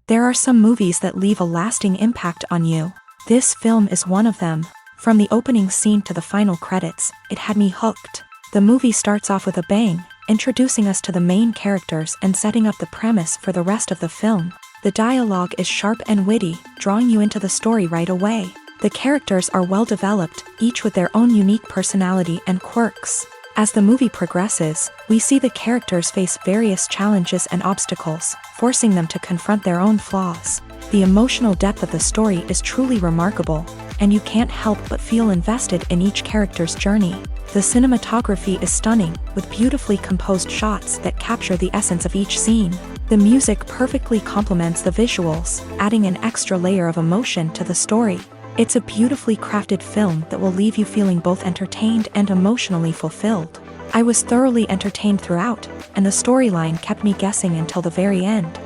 There are some movies that leave a lasting impact on you. This film is one of them. From the opening scene to the final credits, it had me hooked. The movie starts off with a bang, introducing us to the main characters and setting up the premise for the rest of the film. The dialogue is sharp and witty, drawing you into the story right away. The characters are well developed, each with their own unique personality and quirks. As the movie progresses, we see the characters face various challenges and obstacles, forcing them to confront their own flaws. The emotional depth of the story is truly remarkable, and you can't help but feel invested in each character's journey. The cinematography is stunning, with beautifully composed shots that capture the essence of each scene. The music perfectly complements the visuals, adding an extra layer of emotion to the story. It's a beautifully crafted film that will leave you feeling both entertained and emotionally fulfilled. I was thoroughly entertained throughout, and the storyline kept me guessing until the very end.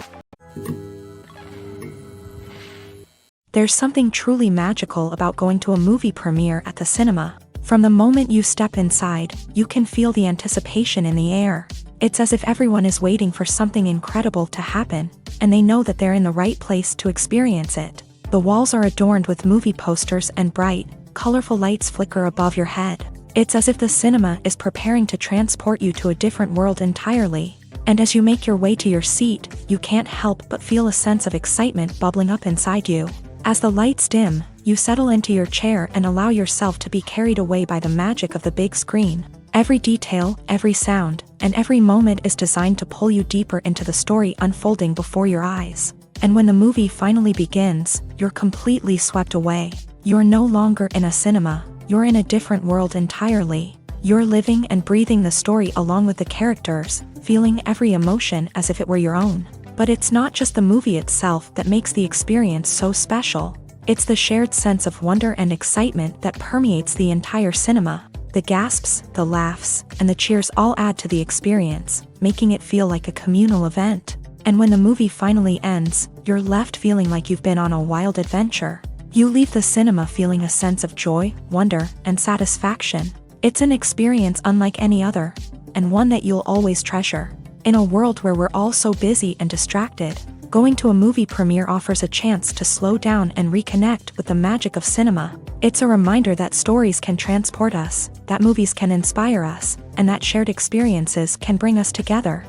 There's something truly magical about going to a movie premiere at the cinema. From the moment you step inside, you can feel the anticipation in the air. It's as if everyone is waiting for something incredible to happen, and they know that they're in the right place to experience it. The walls are adorned with movie posters and bright, colorful lights flicker above your head. It's as if the cinema is preparing to transport you to a different world entirely. And as you make your way to your seat, you can't help but feel a sense of excitement bubbling up inside you. As the lights dim, you settle into your chair and allow yourself to be carried away by the magic of the big screen. Every detail, every sound, and every moment is designed to pull you deeper into the story unfolding before your eyes. And when the movie finally begins, you're completely swept away. You're no longer in a cinema, you're in a different world entirely. You're living and breathing the story along with the characters, feeling every emotion as if it were your own. But it's not just the movie itself that makes the experience so special. It's the shared sense of wonder and excitement that permeates the entire cinema. The gasps, the laughs, and the cheers all add to the experience, making it feel like a communal event. And when the movie finally ends, you're left feeling like you've been on a wild adventure. You leave the cinema feeling a sense of joy, wonder, and satisfaction. It's an experience unlike any other, and one that you'll always treasure. In a world where we're all so busy and distracted, going to a movie premiere offers a chance to slow down and reconnect with the magic of cinema. It's a reminder that stories can transport us, that movies can inspire us, and that shared experiences can bring us together.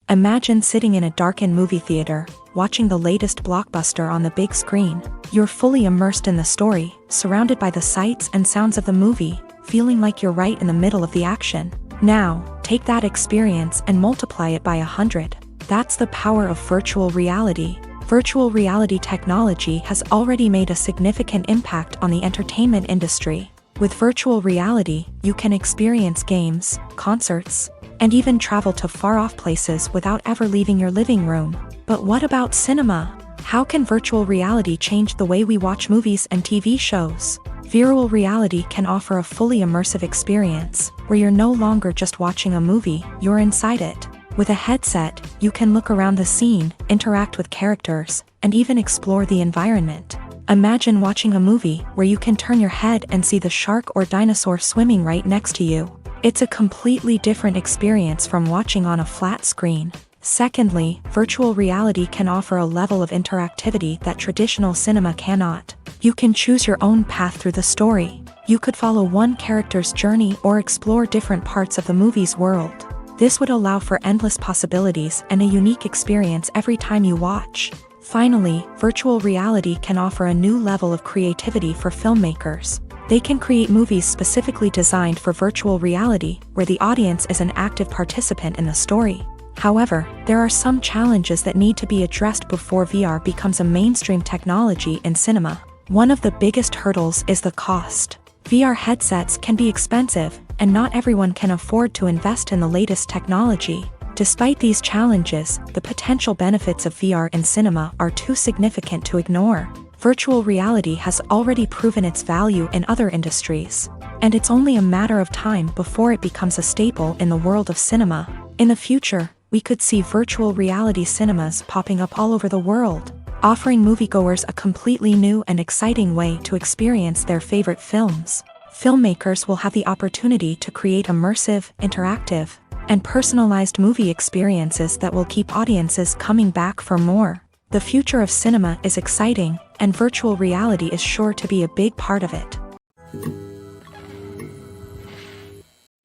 Imagine sitting in a darkened movie theater, watching the latest blockbuster on the big screen. You're fully immersed in the story, surrounded by the sights and sounds of the movie, feeling like you're right in the middle of the action. Now, take that experience and multiply it by 100. That's the power of virtual reality. Virtual reality technology has already made a significant impact on the entertainment industry. With virtual reality, you can experience games, concerts, and even travel to far-off places without ever leaving your living room. But what about cinema? How can virtual reality change the way we watch movies and TV shows? Virtual reality can offer a fully immersive experience, where you're no longer just watching a movie, you're inside it. With a headset, you can look around the scene, interact with characters, and even explore the environment. Imagine watching a movie where you can turn your head and see the shark or dinosaur swimming right next to you. It's a completely different experience from watching on a flat screen. Secondly, virtual reality can offer a level of interactivity that traditional cinema cannot. You can choose your own path through the story. You could follow one character's journey or explore different parts of the movie's world. This would allow for endless possibilities and a unique experience every time you watch. Finally, virtual reality can offer a new level of creativity for filmmakers. They can create movies specifically designed for virtual reality, where the audience is an active participant in the story. However, there are some challenges that need to be addressed before VR becomes a mainstream technology in cinema. One of the biggest hurdles is the cost. VR headsets can be expensive, and not everyone can afford to invest in the latest technology. Despite these challenges, the potential benefits of VR in cinema are too significant to ignore. Virtual reality has already proven its value in other industries, and it's only a matter of time before it becomes a staple in the world of cinema. In the future, we could see virtual reality cinemas popping up all over the world, offering moviegoers a completely new and exciting way to experience their favorite films. Filmmakers will have the opportunity to create immersive, interactive, and personalized movie experiences that will keep audiences coming back for more. The future of cinema is exciting, and virtual reality is sure to be a big part of it.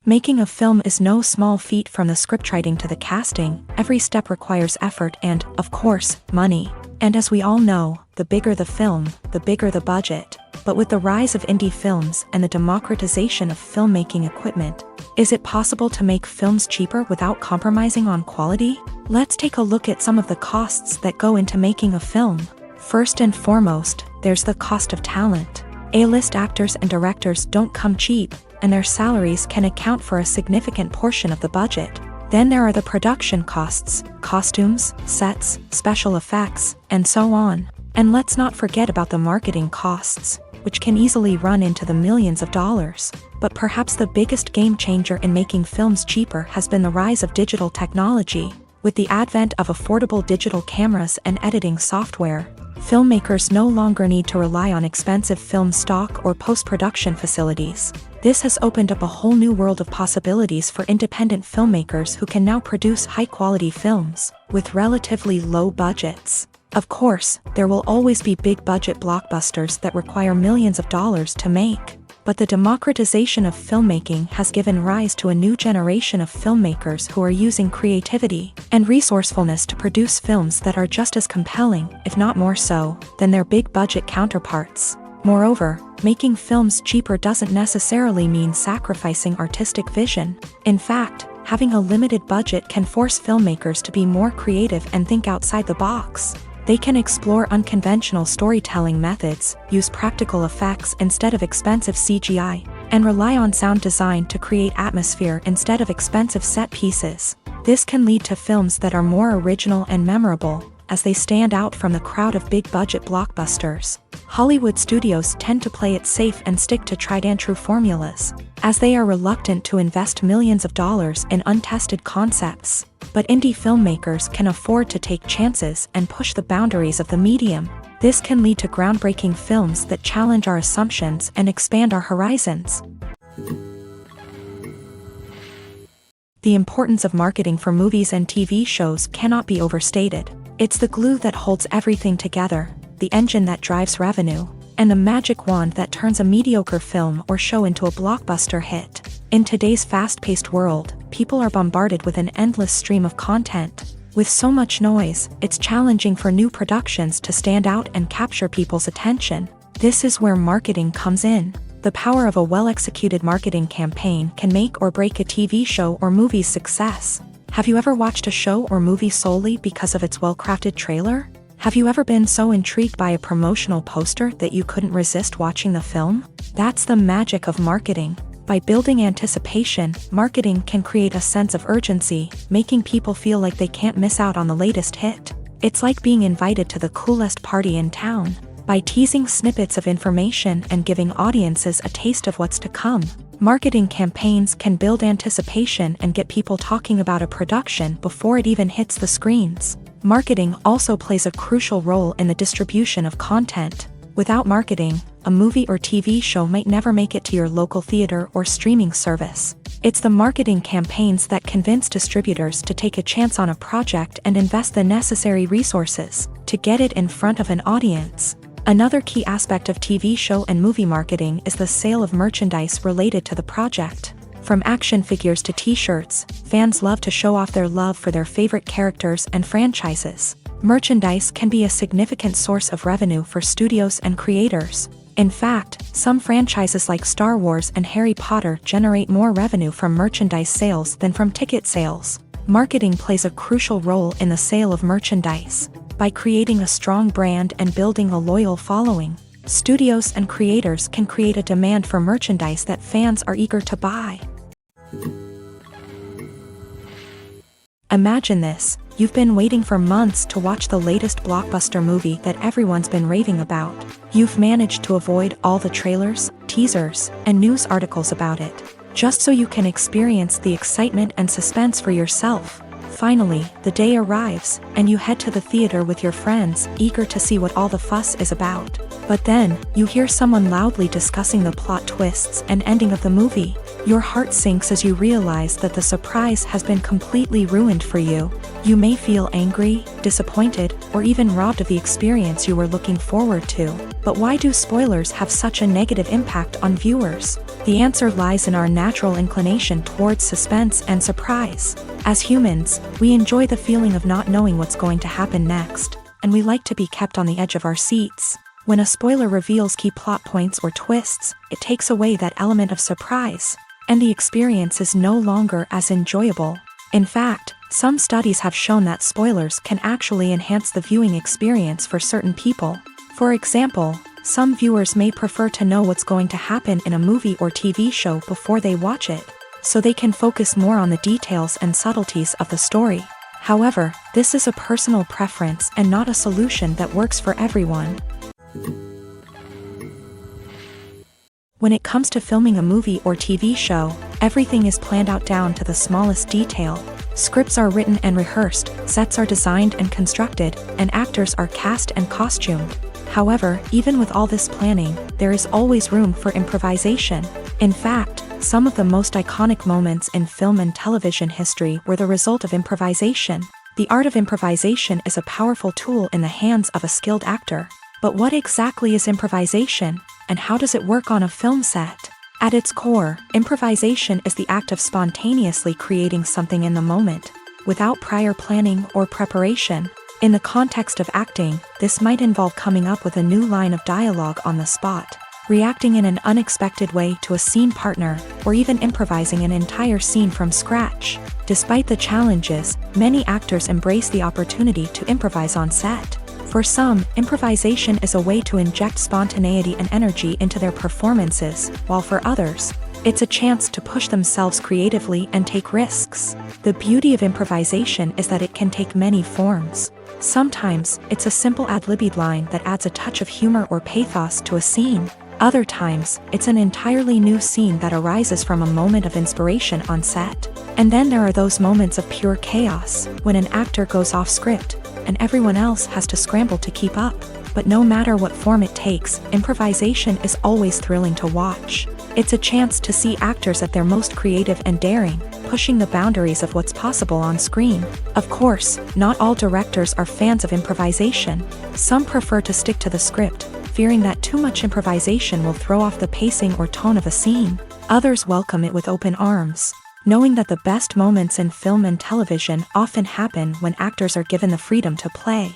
Making a film is no small feat. From the scriptwriting to the casting, every step requires effort and, of course, money. And as we all know, the bigger the film, the bigger the budget. But with the rise of indie films and the democratization of filmmaking equipment, is it possible to make films cheaper without compromising on quality? Let's take a look at some of the costs that go into making a film. First and foremost, there's the cost of talent. A-list actors and directors don't come cheap, and their salaries can account for a significant portion of the budget. Then there are the production costs, costumes, sets, special effects, and so on. And let's not forget about the marketing costs, which can easily run into the millions of dollars. But perhaps the biggest game changer in making films cheaper has been the rise of digital technology. With the advent of affordable digital cameras and editing software, filmmakers no longer need to rely on expensive film stock or post-production facilities. This has opened up a whole new world of possibilities for independent filmmakers who can now produce high-quality films with relatively low budgets. Of course, there will always be big-budget blockbusters that require millions of dollars to make. But the democratization of filmmaking has given rise to a new generation of filmmakers who are using creativity and resourcefulness to produce films that are just as compelling, if not more so, than their big-budget counterparts. Moreover, making films cheaper doesn't necessarily mean sacrificing artistic vision. In fact, having a limited budget can force filmmakers to be more creative and think outside the box. They can explore unconventional storytelling methods, use practical effects instead of expensive CGI, and rely on sound design to create atmosphere instead of expensive set pieces. This can lead to films that are more original and memorable, as they stand out from the crowd of big-budget blockbusters. Hollywood studios tend to play it safe and stick to tried-and-true formulas, as they are reluctant to invest millions of dollars in untested concepts. But indie filmmakers can afford to take chances and push the boundaries of the medium. This can lead to groundbreaking films that challenge our assumptions and expand our horizons. The importance of marketing for movies and TV shows cannot be overstated. It's the glue that holds everything together, the engine that drives revenue, and the magic wand that turns a mediocre film or show into a blockbuster hit. In today's fast-paced world, people are bombarded with an endless stream of content. With so much noise, it's challenging for new productions to stand out and capture people's attention. This is where marketing comes in. The power of a well-executed marketing campaign can make or break a TV show or movie's success. Have you ever watched a show or movie solely because of its well-crafted trailer? Have you ever been so intrigued by a promotional poster that you couldn't resist watching the film? That's the magic of marketing. By building anticipation, marketing can create a sense of urgency, making people feel like they can't miss out on the latest hit. It's like being invited to the coolest party in town. By teasing snippets of information and giving audiences a taste of what's to come, marketing campaigns can build anticipation and get people talking about a production before it even hits the screens. Marketing also plays a crucial role in the distribution of content. Without marketing, a movie or TV show might never make it to your local theater or streaming service. It's the marketing campaigns that convince distributors to take a chance on a project and invest the necessary resources to get it in front of an audience. Another key aspect of TV show and movie marketing is the sale of merchandise related to the project. From action figures to t-shirts, fans love to show off their love for their favorite characters and franchises. Merchandise can be a significant source of revenue for studios and creators. In fact, some franchises like Star Wars and Harry Potter generate more revenue from merchandise sales than from ticket sales. Marketing plays a crucial role in the sale of merchandise. By creating a strong brand and building a loyal following, studios and creators can create a demand for merchandise that fans are eager to buy. Imagine this. You've been waiting for months to watch the latest blockbuster movie that everyone's been raving about. You've managed to avoid all the trailers, teasers, and news articles about it, just so you can experience the excitement and suspense for yourself. Finally, the day arrives, and you head to the theater with your friends, eager to see what all the fuss is about. But then, you hear someone loudly discussing the plot twists and ending of the movie. Your heart sinks as you realize that the surprise has been completely ruined for you. You may feel angry, disappointed, or even robbed of the experience you were looking forward to. But why do spoilers have such a negative impact on viewers? The answer lies in our natural inclination towards suspense and surprise. As humans, we enjoy the feeling of not knowing what's going to happen next, and we like to be kept on the edge of our seats. When a spoiler reveals key plot points or twists, it takes away that element of surprise, and the experience is no longer as enjoyable. In fact, some studies have shown that spoilers can actually enhance the viewing experience for certain people. For example, some viewers may prefer to know what's going to happen in a movie or TV show before they watch it, so they can focus more on the details and subtleties of the story. However, this is a personal preference and not a solution that works for everyone. When it comes to filming a movie or TV show, everything is planned out down to the smallest detail. Scripts are written and rehearsed, sets are designed and constructed, and actors are cast and costumed. However, even with all this planning, there is always room for improvisation. In fact, some of the most iconic moments in film and television history were the result of improvisation. The art of improvisation is a powerful tool in the hands of a skilled actor. But what exactly is improvisation, and how does it work on a film set? At its core, improvisation is the act of spontaneously creating something in the moment, without prior planning or preparation. In the context of acting, this might involve coming up with a new line of dialogue on the spot, reacting in an unexpected way to a scene partner, or even improvising an entire scene from scratch. Despite the challenges, many actors embrace the opportunity to improvise on set. For some, improvisation is a way to inject spontaneity and energy into their performances, while for others, it's a chance to push themselves creatively and take risks. The beauty of improvisation is that it can take many forms. Sometimes, it's a simple ad-libbed line that adds a touch of humor or pathos to a scene. Other times, it's an entirely new scene that arises from a moment of inspiration on set. And then there are those moments of pure chaos, when an actor goes off script, and everyone else has to scramble to keep up. But no matter what form it takes, improvisation is always thrilling to watch. It's a chance to see actors at their most creative and daring, pushing the boundaries of what's possible on screen. Of course, not all directors are fans of improvisation. Some prefer to stick to the script, fearing that too much improvisation will throw off the pacing or tone of a scene. Others welcome it with open arms, knowing that the best moments in film and television often happen when actors are given the freedom to play.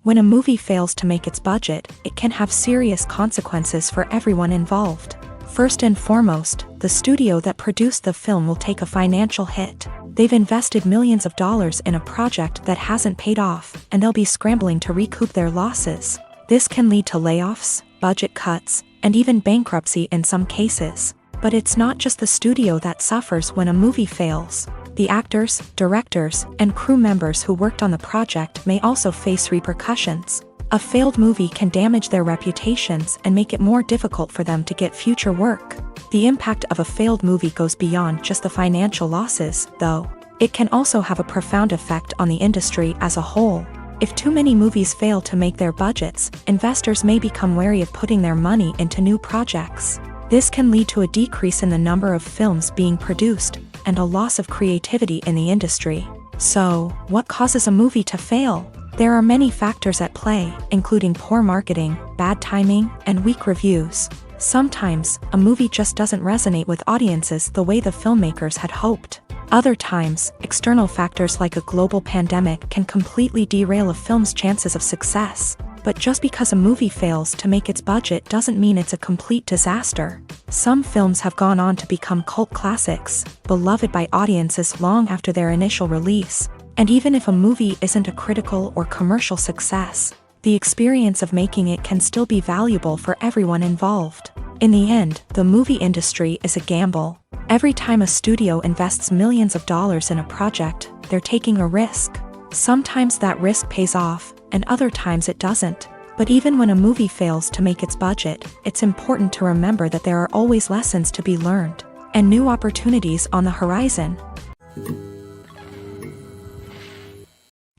When a movie fails to make its budget, it can have serious consequences for everyone involved. First and foremost, the studio that produced the film will take a financial hit. They've invested millions of dollars in a project that hasn't paid off, and they'll be scrambling to recoup their losses. This can lead to layoffs, budget cuts, and even bankruptcy in some cases. But it's not just the studio that suffers when a movie fails. The actors, directors, and crew members who worked on the project may also face repercussions. A failed movie can damage their reputations and make it more difficult for them to get future work. The impact of a failed movie goes beyond just the financial losses, though. It can also have a profound effect on the industry as a whole. If too many movies fail to make their budgets, investors may become wary of putting their money into new projects. This can lead to a decrease in the number of films being produced, and a loss of creativity in the industry. So, what causes a movie to fail? There are many factors at play, including poor marketing, bad timing, and weak reviews. Sometimes, a movie just doesn't resonate with audiences the way the filmmakers had hoped. Other times, external factors like a global pandemic can completely derail a film's chances of success. But just because a movie fails to make its budget doesn't mean it's a complete disaster. Some films have gone on to become cult classics, beloved by audiences long after their initial release. And even if a movie isn't a critical or commercial success, the experience of making it can still be valuable for everyone involved. In the end, the movie industry is a gamble. Every time a studio invests millions of dollars in a project, they're taking a risk. Sometimes that risk pays off, and other times it doesn't. But even when a movie fails to make its budget, it's important to remember that there are always lessons to be learned, and new opportunities on the horizon.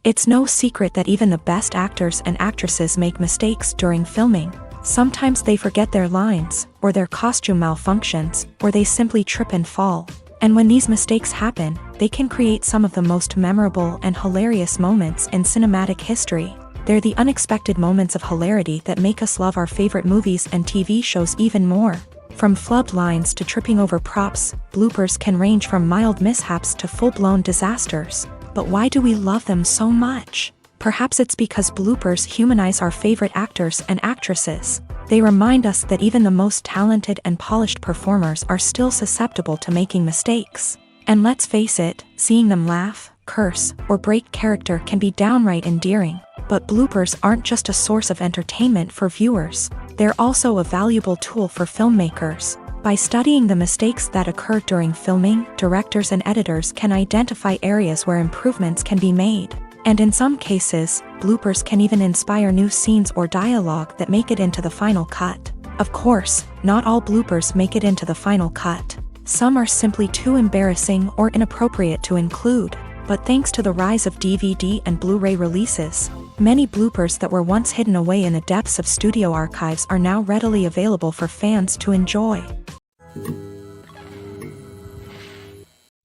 It's no secret that even the best actors and actresses make mistakes during filming. Sometimes they forget their lines, or their costume malfunctions, or they simply trip and fall. And when these mistakes happen, they can create some of the most memorable and hilarious moments in cinematic history. They're the unexpected moments of hilarity that make us love our favorite movies and TV shows even more. From flubbed lines to tripping over props, bloopers can range from mild mishaps to full-blown disasters. But why do we love them so much? Perhaps it's because bloopers humanize our favorite actors and actresses. They remind us that even the most talented and polished performers are still susceptible to making mistakes. And let's face it, seeing them laugh, curse, or break character can be downright endearing. But bloopers aren't just a source of entertainment for viewers. They're also a valuable tool for filmmakers. By studying the mistakes that occur during filming, directors and editors can identify areas where improvements can be made. And in some cases, bloopers can even inspire new scenes or dialogue that make it into the final cut. Of course, not all bloopers make it into the final cut. Some are simply too embarrassing or inappropriate to include. But thanks to the rise of DVD and Blu-ray releases, many bloopers that were once hidden away in the depths of studio archives are now readily available for fans to enjoy.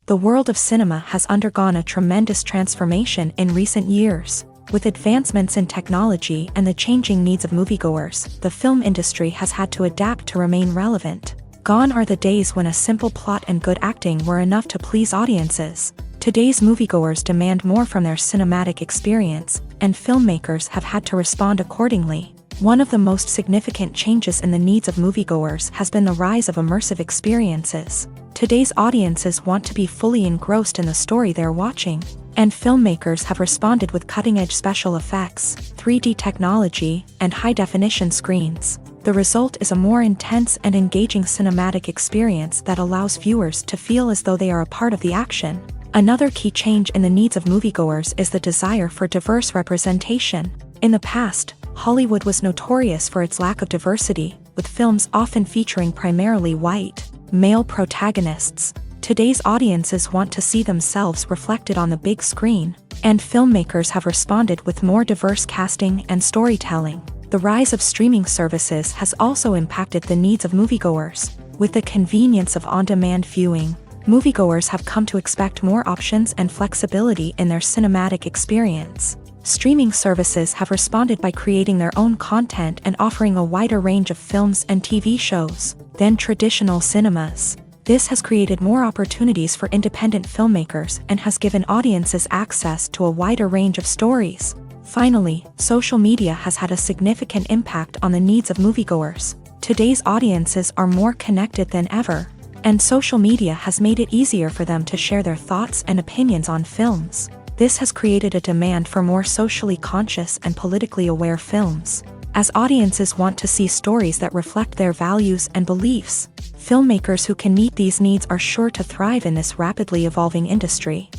The world of cinema has undergone a tremendous transformation in recent years. With advancements in technology and the changing needs of moviegoers, the film industry has had to adapt to remain relevant. Gone are the days when a simple plot and good acting were enough to please audiences. Today's moviegoers demand more from their cinematic experience, and filmmakers have had to respond accordingly. One of the most significant changes in the needs of moviegoers has been the rise of immersive experiences. Today's audiences want to be fully engrossed in the story they're watching, and filmmakers have responded with cutting-edge special effects, 3D technology, and high-definition screens. The result is a more intense and engaging cinematic experience that allows viewers to feel as though they are a part of the action. Another key change in the needs of moviegoers is the desire for diverse representation. In the past, Hollywood was notorious for its lack of diversity, with films often featuring primarily white, male protagonists. Today's audiences want to see themselves reflected on the big screen, and filmmakers have responded with more diverse casting and storytelling. The rise of streaming services has also impacted the needs of moviegoers. With the convenience of on-demand viewing, moviegoers have come to expect more options and flexibility in their cinematic experience. Streaming services have responded by creating their own content and offering a wider range of films and TV shows than traditional cinemas. This has created more opportunities for independent filmmakers and has given audiences access to a wider range of stories. Finally, social media has had a significant impact on the needs of moviegoers. Today's audiences are more connected than ever, and social media has made it easier for them to share their thoughts and opinions on films. This has created a demand for more socially conscious and politically aware films. As audiences want to see stories that reflect their values and beliefs, filmmakers who can meet these needs are sure to thrive in this rapidly evolving industry.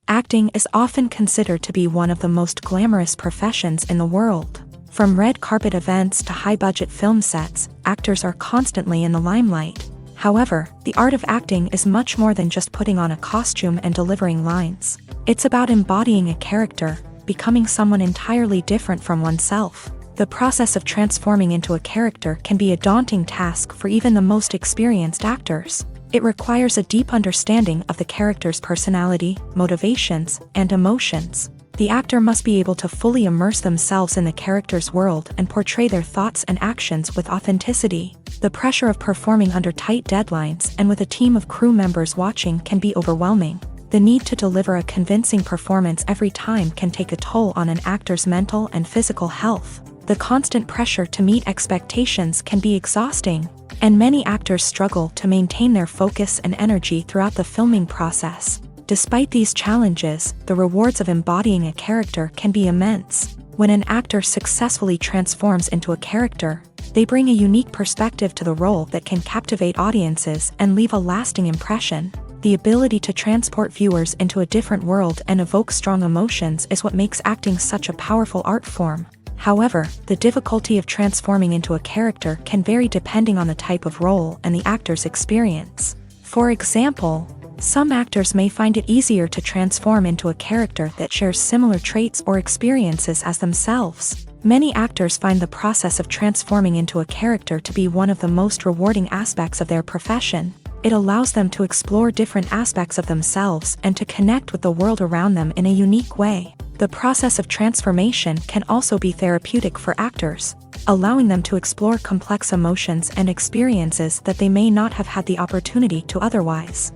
Acting is often considered to be one of the most glamorous professions in the world. From red carpet events to high-budget film sets, actors are constantly in the limelight. However, the art of acting is much more than just putting on a costume and delivering lines. It's about embodying a character, becoming someone entirely different from oneself. The process of transforming into a character can be a daunting task for even the most experienced actors. It requires a deep understanding of the character's personality, motivations, and emotions. The actor must be able to fully immerse themselves in the character's world and portray their thoughts and actions with authenticity. The pressure of performing under tight deadlines and with a team of crew members watching can be overwhelming. The need to deliver a convincing performance every time can take a toll on an actor's mental and physical health. The constant pressure to meet expectations can be exhausting, and many actors struggle to maintain their focus and energy throughout the filming process. Despite these challenges, the rewards of embodying a character can be immense. When an actor successfully transforms into a character, they bring a unique perspective to the role that can captivate audiences and leave a lasting impression. The ability to transport viewers into a different world and evoke strong emotions is what makes acting such a powerful art form. However, the difficulty of transforming into a character can vary depending on the type of role and the actor's experience. For example, Some actors may find it easier to transform into a character that shares similar traits or experiences as themselves. Many actors find the process of transforming into a character to be one of the most rewarding aspects of their profession. It allows them to explore different aspects of themselves and to connect with the world around them in a unique way. The process of transformation can also be therapeutic for actors, allowing them to explore complex emotions and experiences that they may not have had the opportunity to otherwise.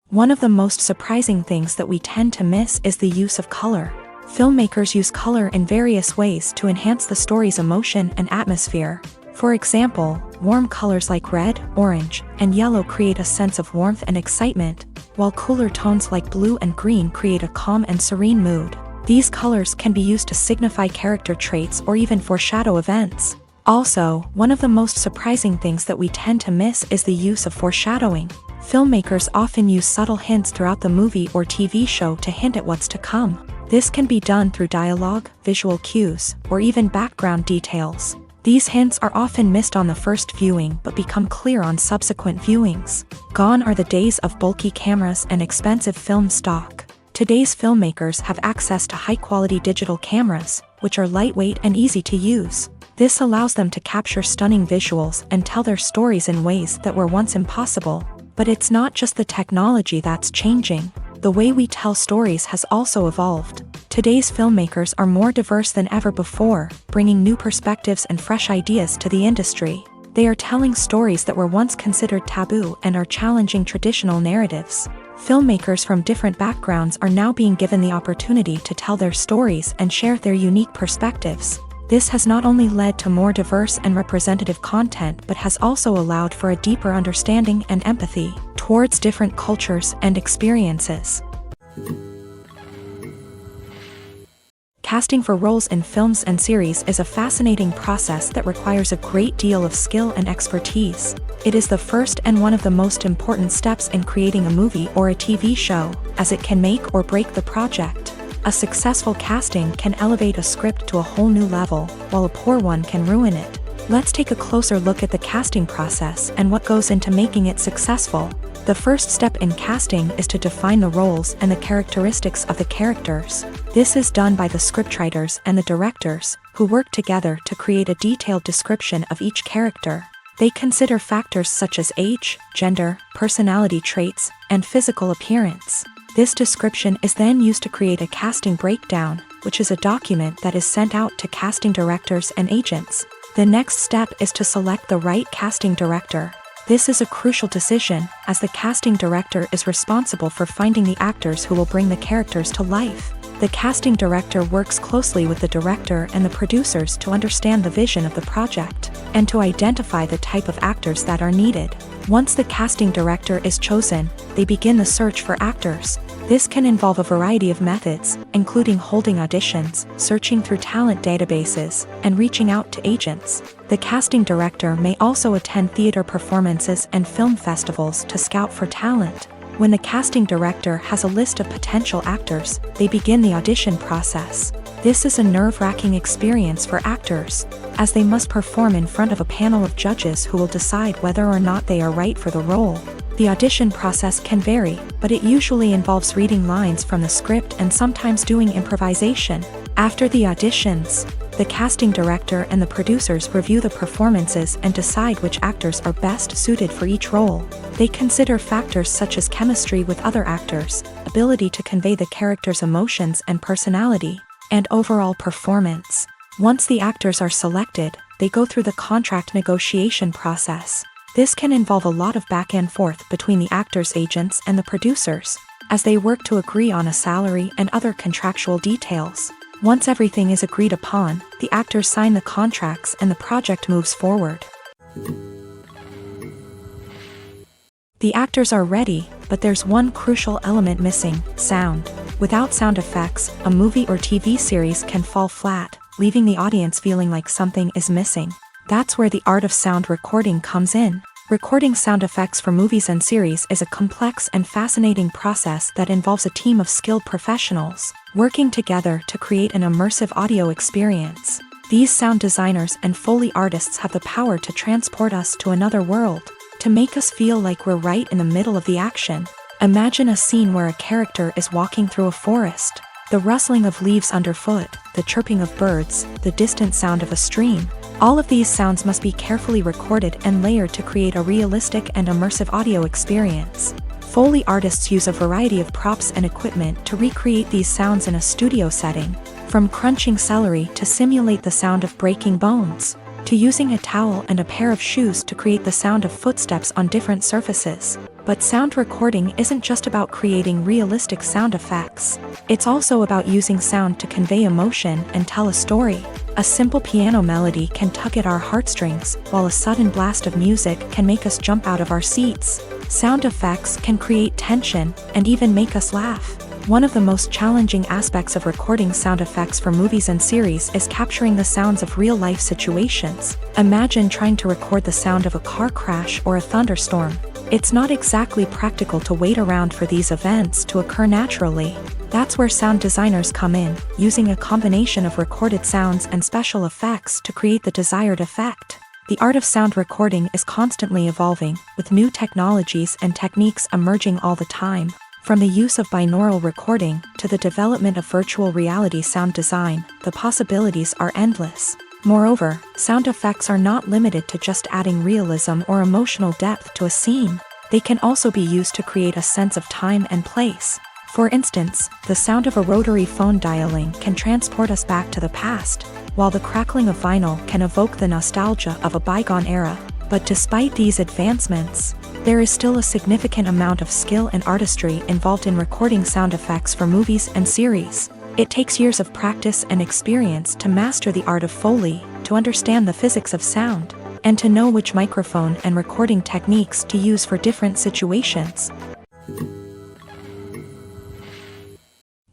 One of the most surprising things that we tend to miss is the use of color. Filmmakers use color in various ways to enhance the story's emotion and atmosphere. For example, warm colors like red, orange, and yellow create a sense of warmth and excitement, while cooler tones like blue and green create a calm and serene mood. These colors can be used to signify character traits or even foreshadow events. Also, one of the most surprising things that we tend to miss is the use of foreshadowing. Filmmakers often use subtle hints throughout the movie or TV show to hint at what's to come. This can be done through dialogue, visual cues, or even background details. These hints are often missed on the first viewing but become clear on subsequent viewings. Gone are the days of bulky cameras and expensive film stock. Today's filmmakers have access to high-quality digital cameras, which are lightweight and easy to use. This allows them to capture stunning visuals and tell their stories in ways that were once impossible. But it's not just the technology that's changing. The way we tell stories has also evolved. Today's filmmakers are more diverse than ever before, bringing new perspectives and fresh ideas to the industry. They are telling stories that were once considered taboo and are challenging traditional narratives. Filmmakers from different backgrounds are now being given the opportunity to tell their stories and share their unique perspectives. This has not only led to more diverse and representative content but has also allowed for a deeper understanding and empathy towards different cultures and experiences. Casting for roles in films and series is a fascinating process that requires a great deal of skill and expertise. It is the first and one of the most important steps in creating a movie or a TV show, as it can make or break the project. A successful casting can elevate a script to a whole new level, while a poor one can ruin it. Let's take a closer look at the casting process and what goes into making it successful. The first step in casting is to define the roles and the characteristics of the characters. This is done by the scriptwriters and the directors, who work together to create a detailed description of each character. They consider factors such as age, gender, personality traits, and physical appearance. This description is then used to create a casting breakdown, which is a document that is sent out to casting directors and agents. The next step is to select the right casting director. This is a crucial decision, as the casting director is responsible for finding the actors who will bring the characters to life. The casting director works closely with the director and the producers to understand the vision of the project, and to identify the type of actors that are needed. Once the casting director is chosen, they begin the search for actors. This can involve a variety of methods, including holding auditions, searching through talent databases, and reaching out to agents. The casting director may also attend theater performances and film festivals to scout for talent. When the casting director has a list of potential actors, they begin the audition process. This is a nerve-wracking experience for actors, as they must perform in front of a panel of judges who will decide whether or not they are right for the role. The audition process can vary, but it usually involves reading lines from the script and sometimes doing improvisation. After the auditions, the casting director and the producers review the performances and decide which actors are best suited for each role. They consider factors such as chemistry with other actors, ability to convey the character's emotions and personality, and overall performance. Once the actors are selected, they go through the contract negotiation process. This can involve a lot of back and forth between the actors' agents and the producers, as they work to agree on a salary and other contractual details. Once everything is agreed upon, the actors sign the contracts and the project moves forward. The actors are ready, but there's one crucial element missing: sound. Without sound effects, a movie or TV series can fall flat, leaving the audience feeling like something is missing. That's where the art of sound recording comes in. Recording sound effects for movies and series is a complex and fascinating process that involves a team of skilled professionals working together to create an immersive audio experience. These sound designers and Foley artists have the power to transport us to another world. to make us feel like we're right in the middle of the action. Imagine a scene where a character is walking through a forest. The rustling of leaves underfoot, the chirping of birds, the distant sound of a stream. All of these sounds must be carefully recorded and layered to create a realistic and immersive audio experience. Foley artists use a variety of props and equipment to recreate these sounds in a studio setting, from crunching celery to simulate the sound of breaking bones, to using a towel and a pair of shoes to create the sound of footsteps on different surfaces. But sound recording isn't just about creating realistic sound effects. It's also about using sound to convey emotion and tell a story. A simple piano melody can tug at our heartstrings, while a sudden blast of music can make us jump out of our seats. Sound effects can create tension and even make us laugh. One of the most challenging aspects of recording sound effects for movies and series is capturing the sounds of real-life situations. Imagine trying to record the sound of a car crash or a thunderstorm. It's not exactly practical to wait around for these events to occur naturally. That's where sound designers come in, using a combination of recorded sounds and special effects to create the desired effect. The art of sound recording is constantly evolving, with new technologies and techniques emerging all the time. From the use of binaural recording to the development of virtual reality sound design, the possibilities are endless. Moreover, sound effects are not limited to just adding realism or emotional depth to a scene. They can also be used to create a sense of time and place. For instance, the sound of a rotary phone dialing can transport us back to the past, while the crackling of vinyl can evoke the nostalgia of a bygone era. But despite these advancements, there is still a significant amount of skill and artistry involved in recording sound effects for movies and series. It takes years of practice and experience to master the art of Foley, to understand the physics of sound, and to know which microphone and recording techniques to use for different situations.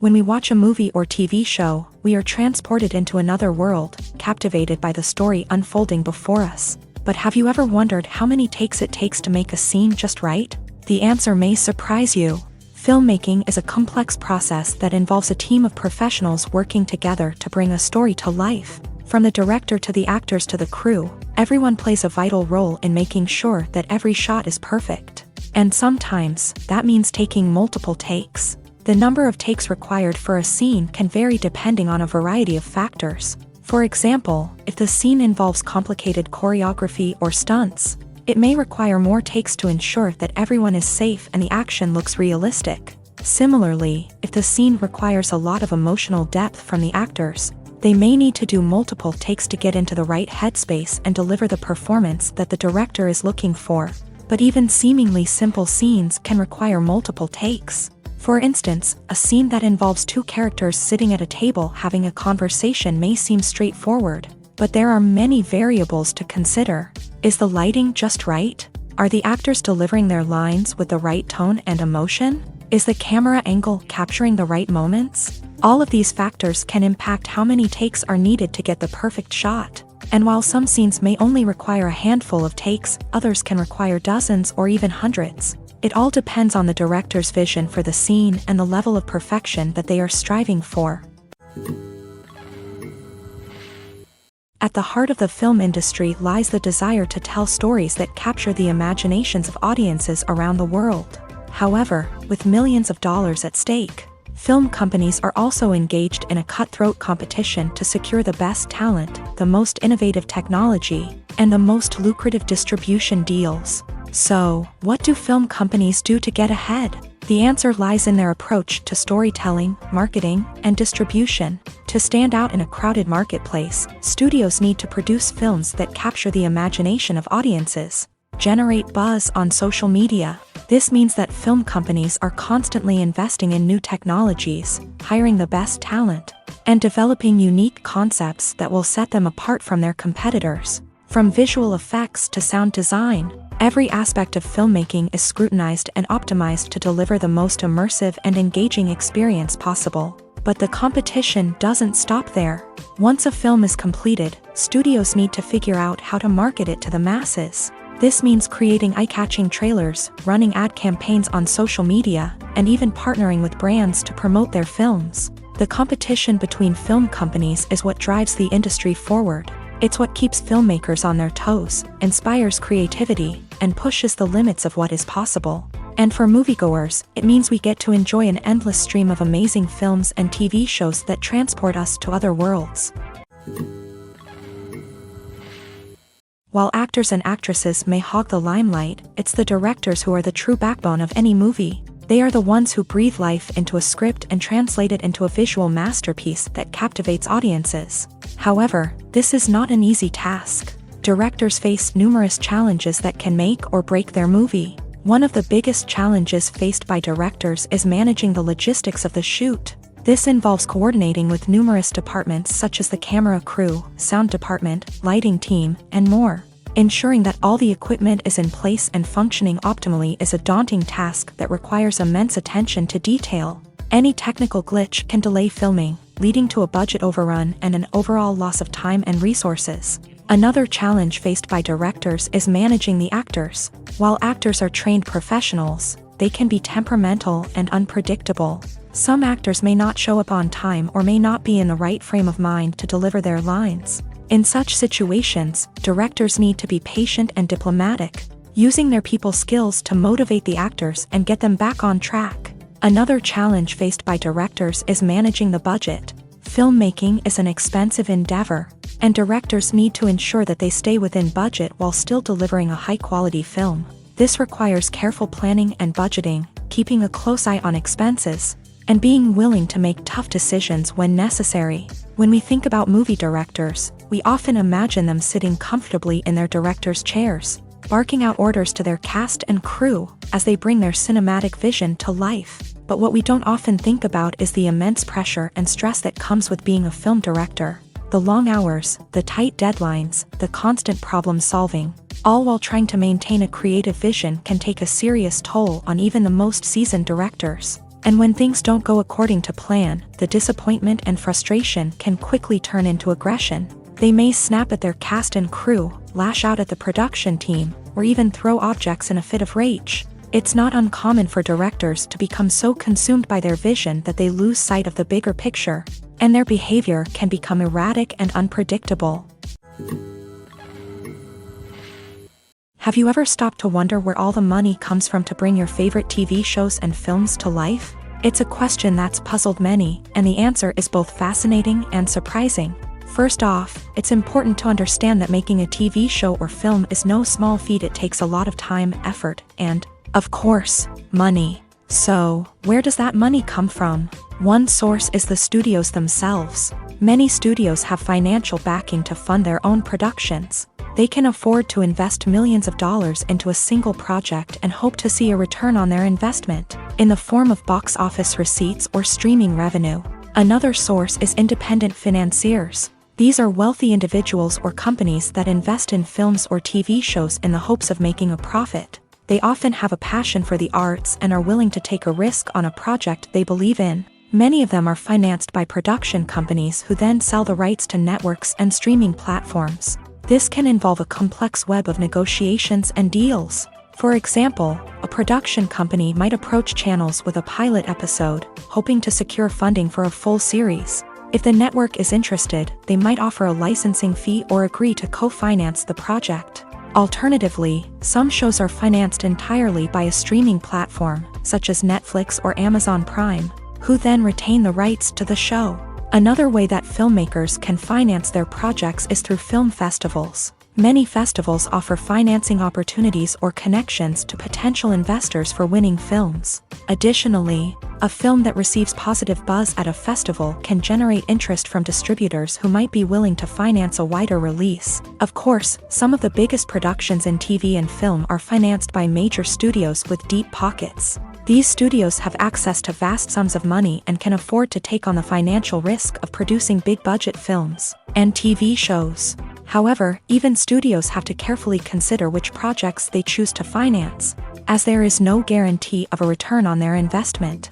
When we watch a movie or TV show, we are transported into another world, captivated by the story unfolding before us. But have you ever wondered how many takes it takes to make a scene just right? The answer may surprise you. Filmmaking is a complex process that involves a team of professionals working together to bring a story to life. From the director to the actors to the crew, everyone plays a vital role in making sure that every shot is perfect. And sometimes, that means taking multiple takes. The number of takes required for a scene can vary depending on a variety of factors. For example, if the scene involves complicated choreography or stunts, it may require more takes to ensure that everyone is safe and the action looks realistic. Similarly, if the scene requires a lot of emotional depth from the actors, they may need to do multiple takes to get into the right headspace and deliver the performance that the director is looking for. But even seemingly simple scenes can require multiple takes. For instance, a scene that involves two characters sitting at a table having a conversation may seem straightforward, but there are many variables to consider. Is the lighting just right? Are the actors delivering their lines with the right tone and emotion? Is the camera angle capturing the right moments? All of these factors can impact how many takes are needed to get the perfect shot. And while some scenes may only require a handful of takes, others can require dozens or even hundreds. It all depends on the director's vision for the scene and the level of perfection that they are striving for. At the heart of the film industry lies the desire to tell stories that capture the imaginations of audiences around the world. However, with millions of dollars at stake, film companies are also engaged in a cutthroat competition to secure the best talent, the most innovative technology, and the most lucrative distribution deals. So, what do film companies do to get ahead? The answer lies in their approach to storytelling, marketing, and distribution. To stand out in a crowded marketplace, studios need to produce films that capture the imagination of audiences, generate buzz on social media. This means that film companies are constantly investing in new technologies, hiring the best talent, and developing unique concepts that will set them apart from their competitors. From visual effects to sound design, every aspect of filmmaking is scrutinized and optimized to deliver the most immersive and engaging experience possible. But the competition doesn't stop there. Once a film is completed, studios need to figure out how to market it to the masses. This means creating eye-catching trailers, running ad campaigns on social media, and even partnering with brands to promote their films. The competition between film companies is what drives the industry forward. It's what keeps filmmakers on their toes, inspires creativity, and pushes the limits of what is possible. And for moviegoers, it means we get to enjoy an endless stream of amazing films and TV shows that transport us to other worlds. While actors and actresses may hog the limelight, it's the directors who are the true backbone of any movie. They are the ones who breathe life into a script and translate it into a visual masterpiece that captivates audiences. However, this is not an easy task. Directors face numerous challenges that can make or break their movie. One of the biggest challenges faced by directors is managing the logistics of the shoot. This involves coordinating with numerous departments such as the camera crew, sound department, lighting team, and more. Ensuring that all the equipment is in place and functioning optimally is a daunting task that requires immense attention to detail. Any technical glitch can delay filming, leading to a budget overrun and an overall loss of time and resources. Another challenge faced by directors is managing the actors. While actors are trained professionals, they can be temperamental and unpredictable. Some actors may not show up on time or may not be in the right frame of mind to deliver their lines. In such situations, directors need to be patient and diplomatic, using their people skills to motivate the actors and get them back on track. Another challenge faced by directors is managing the budget. Filmmaking is an expensive endeavor, and directors need to ensure that they stay within budget while still delivering a high-quality film. This requires careful planning and budgeting, keeping a close eye on expenses, and being willing to make tough decisions when necessary. When we think about movie directors, we often imagine them sitting comfortably in their director's chairs, barking out orders to their cast and crew as they bring their cinematic vision to life. But what we don't often think about is the immense pressure and stress that comes with being a film director. The long hours, the tight deadlines, the constant problem solving, all while trying to maintain a creative vision can take a serious toll on even the most seasoned directors. And when things don't go according to plan, the disappointment and frustration can quickly turn into aggression. They may snap at their cast and crew, lash out at the production team, or even throw objects in a fit of rage. It's not uncommon for directors to become so consumed by their vision that they lose sight of the bigger picture, and their behavior can become erratic and unpredictable. Have you ever stopped to wonder where all the money comes from to bring your favorite TV shows and films to life? It's a question that's puzzled many, and the answer is both fascinating and surprising. First off, it's important to understand that making a TV show or film is no small feat. It takes a lot of time, effort, and, of course, money. So, where does that money come from? One source is the studios themselves. Many studios have financial backing to fund their own productions. They can afford to invest millions of dollars into a single project and hope to see a return on their investment, in the form of box office receipts or streaming revenue. Another source is independent financiers. These are wealthy individuals or companies that invest in films or TV shows in the hopes of making a profit. They often have a passion for the arts and are willing to take a risk on a project they believe in. Many of them are financed by production companies who then sell the rights to networks and streaming platforms. This can involve a complex web of negotiations and deals. For example, a production company might approach channels with a pilot episode, hoping to secure funding for a full series. If the network is interested, they might offer a licensing fee or agree to co-finance the project. Alternatively, some shows are financed entirely by a streaming platform, such as Netflix or Amazon Prime, who then retain the rights to the show. Another way that filmmakers can finance their projects is through film festivals. Many festivals offer financing opportunities or connections to potential investors for winning films. Additionally, a film that receives positive buzz at a festival can generate interest from distributors who might be willing to finance a wider release. Of course, some of the biggest productions in TV and film are financed by major studios with deep pockets. These studios have access to vast sums of money and can afford to take on the financial risk of producing big-budget films and TV shows. However, even studios have to carefully consider which projects they choose to finance, as there is no guarantee of a return on their investment.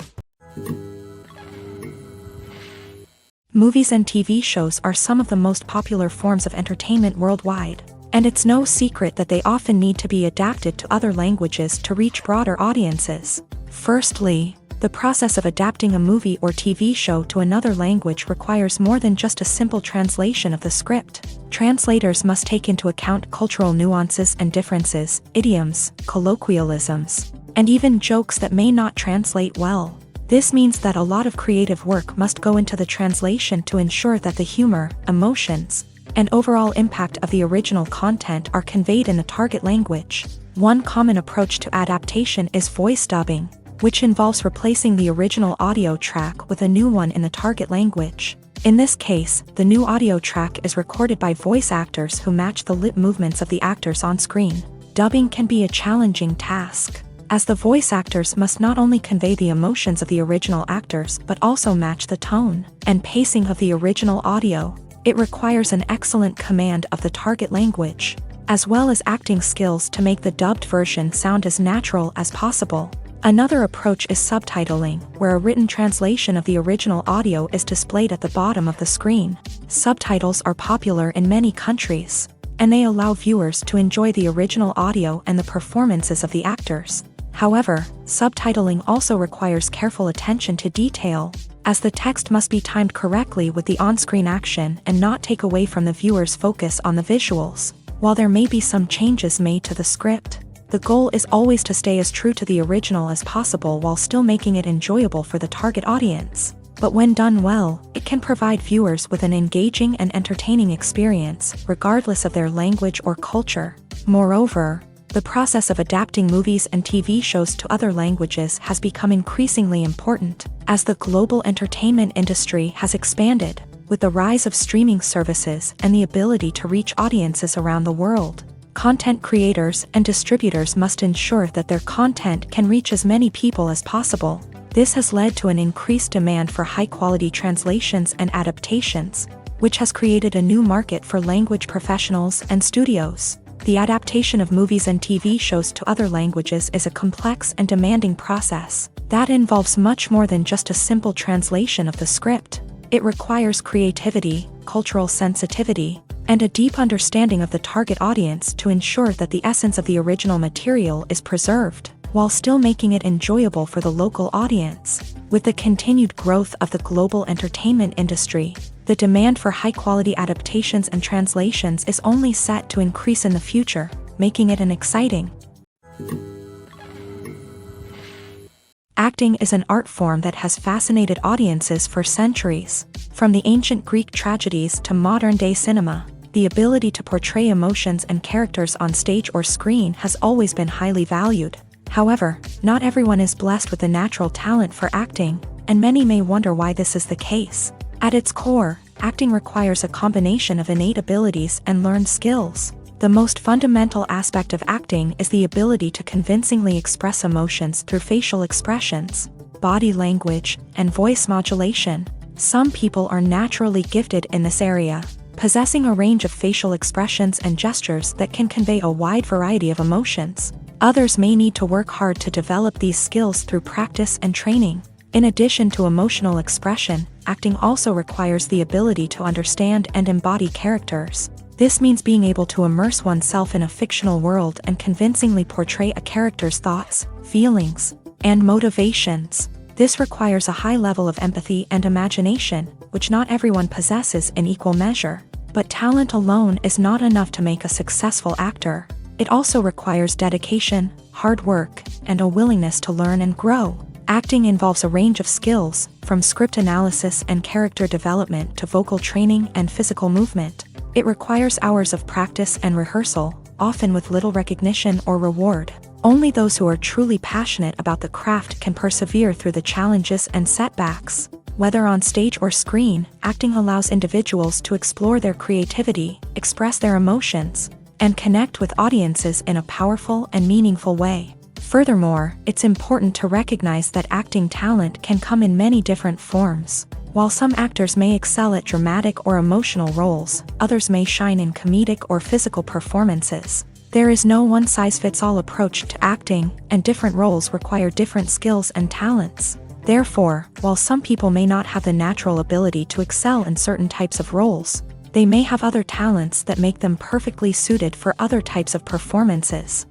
Movies and TV shows are some of the most popular forms of entertainment worldwide, and it's no secret that they often need to be adapted to other languages to reach broader audiences. Firstly, The process of adapting a movie or TV show to another language requires more than just a simple translation of the script. Translators must take into account cultural nuances and differences, idioms, colloquialisms, and even jokes that may not translate well. This means that a lot of creative work must go into the translation to ensure that the humor, emotions, and overall impact of the original content are conveyed in the target language. One common approach to adaptation is voice dubbing, which involves replacing the original audio track with a new one in the target language. In this case, the new audio track is recorded by voice actors who match the lip movements of the actors on screen. Dubbing can be a challenging task, as the voice actors must not only convey the emotions of the original actors but also match the tone and pacing of the original audio. It requires an excellent command of the target language, as well as acting skills to make the dubbed version sound as natural as possible. Another approach is subtitling, where a written translation of the original audio is displayed at the bottom of the screen. Subtitles are popular in many countries, and they allow viewers to enjoy the original audio and the performances of the actors. However, subtitling also requires careful attention to detail, as the text must be timed correctly with the on-screen action and not take away from the viewer's focus on the visuals. While there may be some changes made to the script, the goal is always to stay as true to the original as possible while still making it enjoyable for the target audience. But when done well, it can provide viewers with an engaging and entertaining experience, regardless of their language or culture. Moreover, the process of adapting movies and TV shows to other languages has become increasingly important, as the global entertainment industry has expanded, with the rise of streaming services and the ability to reach audiences around the world. Content creators and distributors must ensure that their content can reach as many people as possible. This has led to an increased demand for high-quality translations and adaptations, which has created a new market for language professionals and studios. The adaptation of movies and TV shows to other languages is a complex and demanding process that involves much more than just a simple translation of the script. It requires creativity, cultural sensitivity, and a deep understanding of the target audience to ensure that the essence of the original material is preserved, while still making it enjoyable for the local audience. With the continued growth of the global entertainment industry, the demand for high-quality adaptations and translations is only set to increase in the future, making it an exciting. Acting is an art form that has fascinated audiences for centuries. From the ancient Greek tragedies to modern-day cinema, the ability to portray emotions and characters on stage or screen has always been highly valued. However, not everyone is blessed with the natural talent for acting, and many may wonder why this is the case. At its core, acting requires a combination of innate abilities and learned skills. The most fundamental aspect of acting is the ability to convincingly express emotions through facial expressions, body language, and voice modulation. Some people are naturally gifted in this area, possessing a range of facial expressions and gestures that can convey a wide variety of emotions. Others may need to work hard to develop these skills through practice and training. In addition to emotional expression, acting also requires the ability to understand and embody characters. This means being able to immerse oneself in a fictional world and convincingly portray a character's thoughts, feelings, and motivations. This requires a high level of empathy and imagination, which not everyone possesses in equal measure. But talent alone is not enough to make a successful actor. It also requires dedication, hard work, and a willingness to learn and grow. Acting involves a range of skills, from script analysis and character development to vocal training and physical movement. It requires hours of practice and rehearsal, often with little recognition or reward. Only those who are truly passionate about the craft can persevere through the challenges and setbacks. Whether on stage or screen, acting allows individuals to explore their creativity, express their emotions, and connect with audiences in a powerful and meaningful way. Furthermore, it's important to recognize that acting talent can come in many different forms. While some actors may excel at dramatic or emotional roles, others may shine in comedic or physical performances. There is no one-size-fits-all approach to acting, and different roles require different skills and talents. Therefore, while some people may not have the natural ability to excel in certain types of roles, they may have other talents that make them perfectly suited for other types of performances.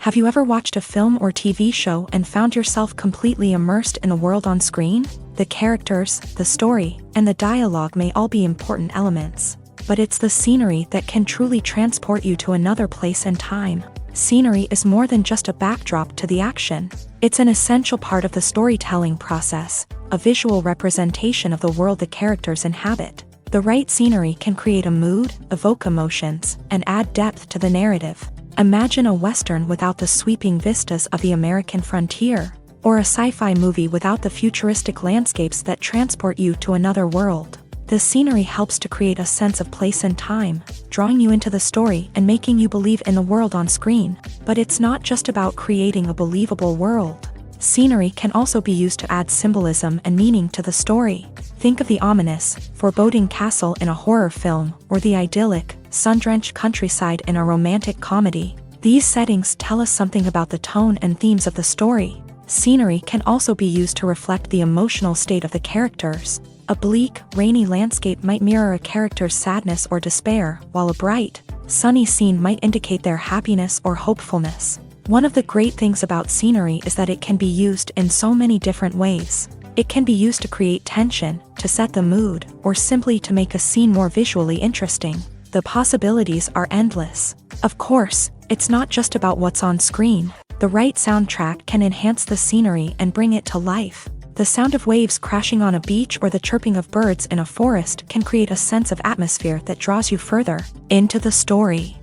Have you ever watched a film or TV show and found yourself completely immersed in the world on screen? The characters, the story, and the dialogue may all be important elements, but it's the scenery that can truly transport you to another place and time. Scenery is more than just a backdrop to the action. It's an essential part of the storytelling process, a visual representation of the world the characters inhabit. The right scenery can create a mood, evoke emotions, and add depth to the narrative. Imagine a Western without the sweeping vistas of the American frontier, or a sci-fi movie without the futuristic landscapes that transport you to another world. The scenery helps to create a sense of place and time, drawing you into the story and making you believe in the world on screen. But it's not just about creating a believable world. Scenery can also be used to add symbolism and meaning to the story. Think of the ominous, foreboding castle in a horror film, or the idyllic, sun-drenched countryside in a romantic comedy. These settings tell us something about the tone and themes of the story. Scenery can also be used to reflect the emotional state of the characters. A bleak, rainy landscape might mirror a character's sadness or despair, while a bright, sunny scene might indicate their happiness or hopefulness. One of the great things about scenery is that it can be used in so many different ways. It can be used to create tension, to set the mood, or simply to make a scene more visually interesting. The possibilities are endless. Of course, it's not just about what's on screen. The right soundtrack can enhance the scenery and bring it to life. The sound of waves crashing on a beach or the chirping of birds in a forest can create a sense of atmosphere that draws you further into the story.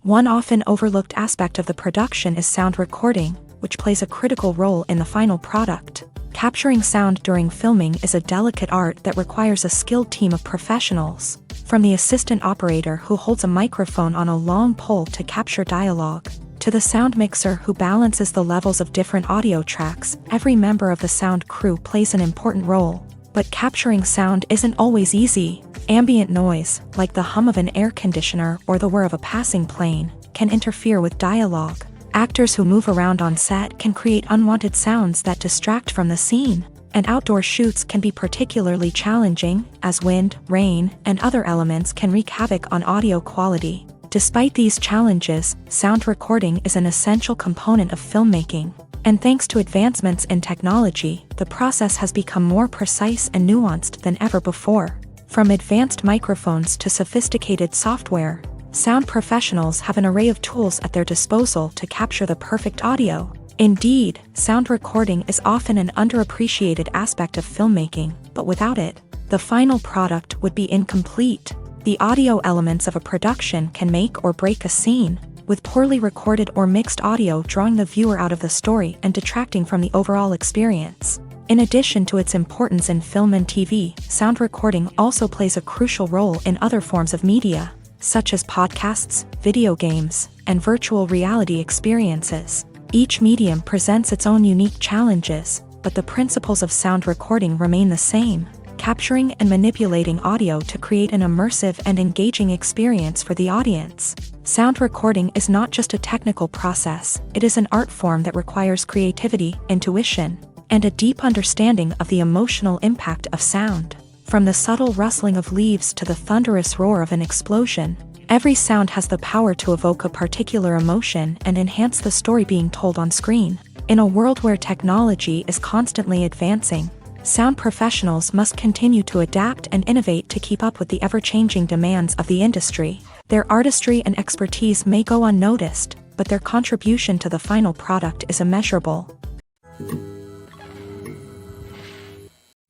One often overlooked aspect of the production is sound recording, which plays a critical role in the final product. Capturing sound during filming is a delicate art that requires a skilled team of professionals. From the assistant operator who holds a microphone on a long pole to capture dialogue, to the sound mixer who balances the levels of different audio tracks, every member of the sound crew plays an important role. But capturing sound isn't always easy. Ambient noise, like the hum of an air conditioner or the whir of a passing plane, can interfere with dialogue. Actors who move around on set can create unwanted sounds that distract from the scene. And outdoor shoots can be particularly challenging, as wind, rain, and other elements can wreak havoc on audio quality. Despite these challenges, sound recording is an essential component of filmmaking. And thanks to advancements in technology, the process has become more precise and nuanced than ever before. From advanced microphones to sophisticated software, sound professionals have an array of tools at their disposal to capture the perfect audio. Indeed, sound recording is often an underappreciated aspect of filmmaking, but without it, the final product would be incomplete. The audio elements of a production can make or break a scene, with poorly recorded or mixed audio drawing the viewer out of the story and detracting from the overall experience. In addition to its importance in film and TV, sound recording also plays a crucial role in other forms of media, such as podcasts, video games, and virtual reality experiences. Each medium presents its own unique challenges, but the principles of sound recording remain the same: capturing and manipulating audio to create an immersive and engaging experience for the audience. Sound recording is not just a technical process, it is an art form that requires creativity, intuition, and a deep understanding of the emotional impact of sound. From the subtle rustling of leaves to the thunderous roar of an explosion, every sound has the power to evoke a particular emotion and enhance the story being told on screen. In a world where technology is constantly advancing, sound professionals must continue to adapt and innovate to keep up with the ever-changing demands of the industry. Their artistry and expertise may go unnoticed, but their contribution to the final product is immeasurable.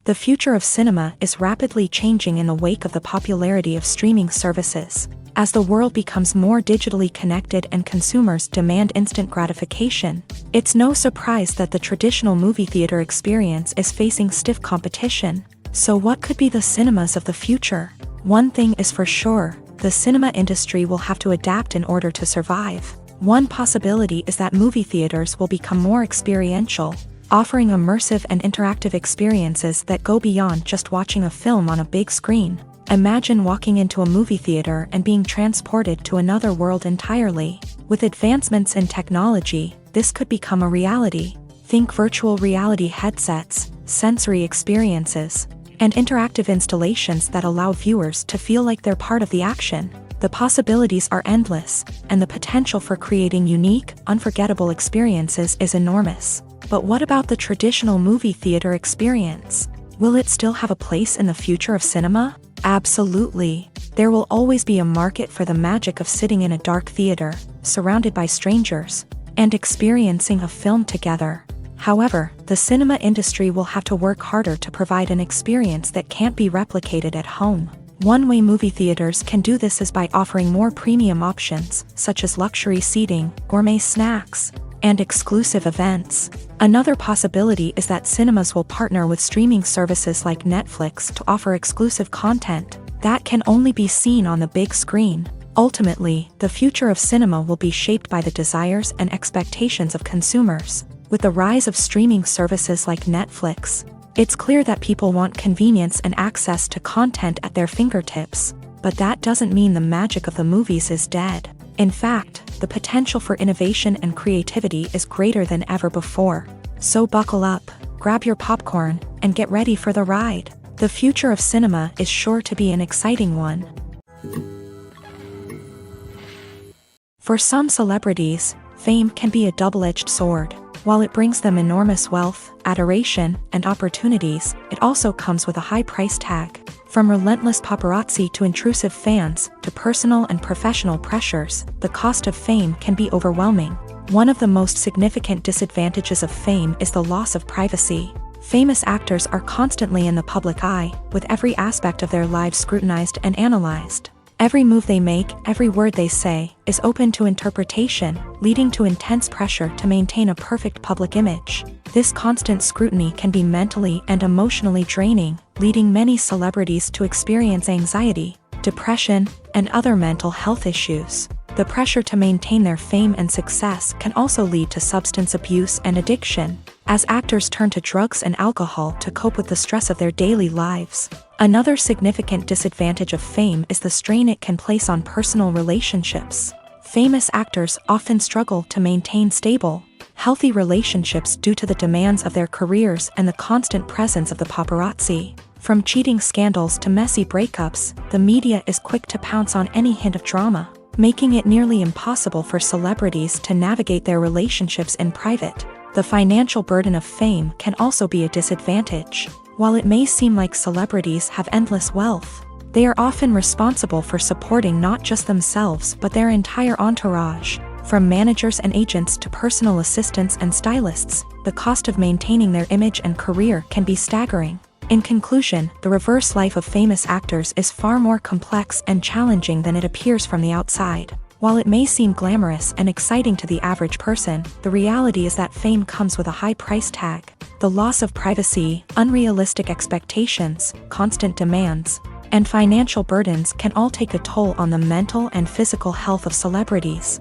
The future of cinema is rapidly changing in the wake of the popularity of streaming services. As the world becomes more digitally connected and consumers demand instant gratification, it's no surprise that the traditional movie theater experience is facing stiff competition. So what could be the cinemas of the future? One thing is for sure, the cinema industry will have to adapt in order to survive. One possibility is that movie theaters will become more experiential, offering immersive and interactive experiences that go beyond just watching a film on a big screen. Imagine walking into a movie theater and being transported to another world entirely. With advancements in technology, this could become a reality. Think virtual reality headsets, sensory experiences, and interactive installations that allow viewers to feel like they're part of the action. The possibilities are endless, and the potential for creating unique, unforgettable experiences is enormous. But what about the traditional movie theater experience? Will it still have a place in the future of cinema? Absolutely. There will always be a market for the magic of sitting in a dark theater, surrounded by strangers, and experiencing a film together. However, the cinema industry will have to work harder to provide an experience that can't be replicated at home. One way movie theaters can do this is by offering more premium options, such as luxury seating, gourmet snacks, and exclusive events. Another possibility is that cinemas will partner with streaming services like Netflix to offer exclusive content that can only be seen on the big screen. Ultimately, the future of cinema will be shaped by the desires and expectations of consumers. With the rise of streaming services like Netflix, it's clear that people want convenience and access to content at their fingertips. But that doesn't mean the magic of the movies is dead. In fact, the potential for innovation and creativity is greater than ever before. So buckle up, grab your popcorn, and get ready for the ride. The future of cinema is sure to be an exciting one. For some celebrities, fame can be a double-edged sword. While it brings them enormous wealth, adoration, and opportunities, it also comes with a high price tag. From relentless paparazzi to intrusive fans, to personal and professional pressures, the cost of fame can be overwhelming. One of the most significant disadvantages of fame is the loss of privacy. Famous actors are constantly in the public eye, with every aspect of their lives scrutinized and analyzed. Every move they make, every word they say, is open to interpretation, leading to intense pressure to maintain a perfect public image. This constant scrutiny can be mentally and emotionally draining, leading many celebrities to experience anxiety, depression, and other mental health issues. The pressure to maintain their fame and success can also lead to substance abuse and addiction, as actors turn to drugs and alcohol to cope with the stress of their daily lives. Another significant disadvantage of fame is the strain it can place on personal relationships. Famous actors often struggle to maintain stable, healthy relationships due to the demands of their careers and the constant presence of the paparazzi. From cheating scandals to messy breakups, the media is quick to pounce on any hint of drama, making it nearly impossible for celebrities to navigate their relationships in private. The financial burden of fame can also be a disadvantage. While it may seem like celebrities have endless wealth, they are often responsible for supporting not just themselves but their entire entourage. From managers and agents to personal assistants and stylists, the cost of maintaining their image and career can be staggering. In conclusion, the reverse life of famous actors is far more complex and challenging than it appears from the outside. While it may seem glamorous and exciting to the average person, the reality is that fame comes with a high price tag. The loss of privacy, unrealistic expectations, constant demands, and financial burdens can all take a toll on the mental and physical health of celebrities.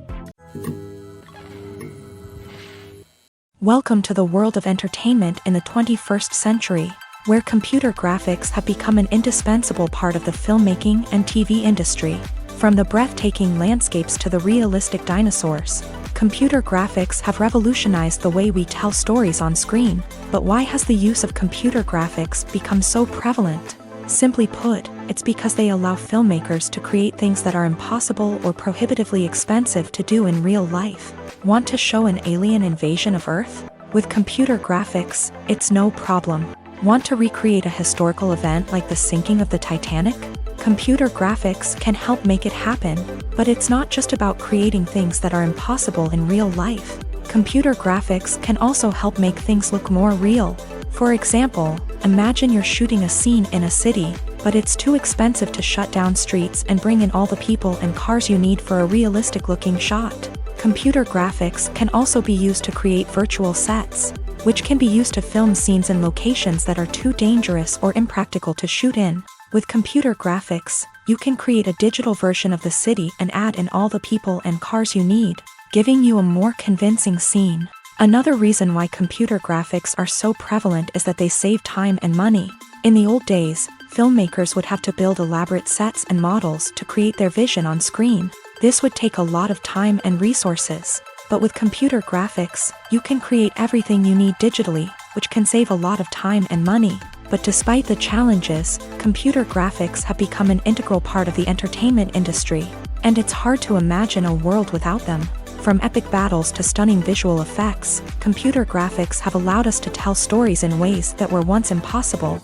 Welcome to the world of entertainment in the 21st century, where computer graphics have become an indispensable part of the filmmaking and TV industry. From the breathtaking landscapes to the realistic dinosaurs, computer graphics have revolutionized the way we tell stories on screen. But why has the use of computer graphics become so prevalent? Simply put, it's because they allow filmmakers to create things that are impossible or prohibitively expensive to do in real life. Want to show an alien invasion of Earth? With computer graphics, it's no problem. Want to recreate a historical event like the sinking of the Titanic? Computer graphics can help make it happen, but it's not just about creating things that are impossible in real life. Computer graphics can also help make things look more real. For example, imagine you're shooting a scene in a city, but it's too expensive to shut down streets and bring in all the people and cars you need for a realistic-looking shot. Computer graphics can also be used to create virtual sets, which can be used to film scenes in locations that are too dangerous or impractical to shoot in. With computer graphics, you can create a digital version of the city and add in all the people and cars you need, giving you a more convincing scene. Another reason why computer graphics are so prevalent is that they save time and money. In the old days, filmmakers would have to build elaborate sets and models to create their vision on screen. This would take a lot of time and resources. But with computer graphics, you can create everything you need digitally, which can save a lot of time and money. But despite the challenges, computer graphics have become an integral part of the entertainment industry. And it's hard to imagine a world without them. From epic battles to stunning visual effects, computer graphics have allowed us to tell stories in ways that were once impossible.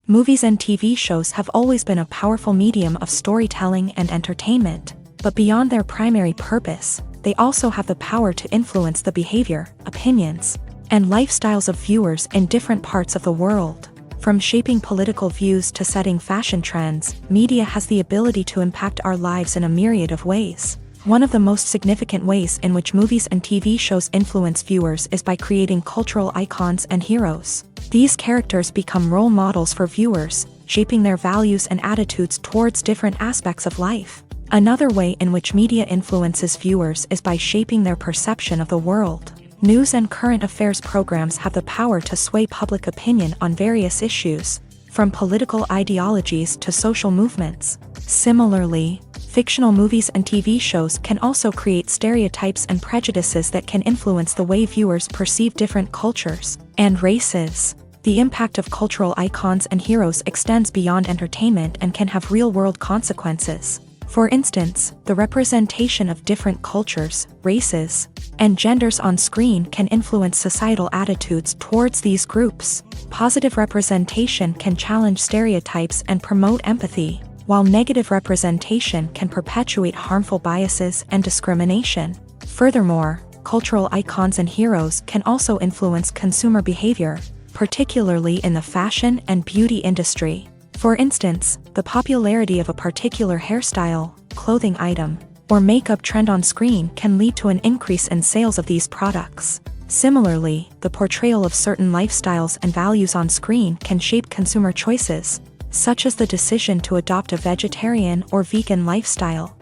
Movies and TV shows have always been a powerful medium of storytelling and entertainment, but beyond their primary purpose, they also have the power to influence the behavior, opinions, and lifestyles of viewers in different parts of the world. From shaping political views to setting fashion trends, media has the ability to impact our lives in a myriad of ways. One of the most significant ways in which movies and TV shows influence viewers is by creating cultural icons and heroes. These characters become role models for viewers, shaping their values and attitudes towards different aspects of life. Another way in which media influences viewers is by shaping their perception of the world. News and current affairs programs have the power to sway public opinion on various issues, from political ideologies to social movements. Similarly, fictional movies and TV shows can also create stereotypes and prejudices that can influence the way viewers perceive different cultures and races. The impact of cultural icons and heroes extends beyond entertainment and can have real-world consequences. For instance, the representation of different cultures, races, and genders on screen can influence societal attitudes towards these groups. Positive representation can challenge stereotypes and promote empathy, while negative representation can perpetuate harmful biases and discrimination. Furthermore, cultural icons and heroes can also influence consumer behavior, particularly in the fashion and beauty industry. For instance, the popularity of a particular hairstyle, clothing item, or makeup trend on screen can lead to an increase in sales of these products. Similarly, the portrayal of certain lifestyles and values on screen can shape consumer choices, such as the decision to adopt a vegetarian or vegan lifestyle.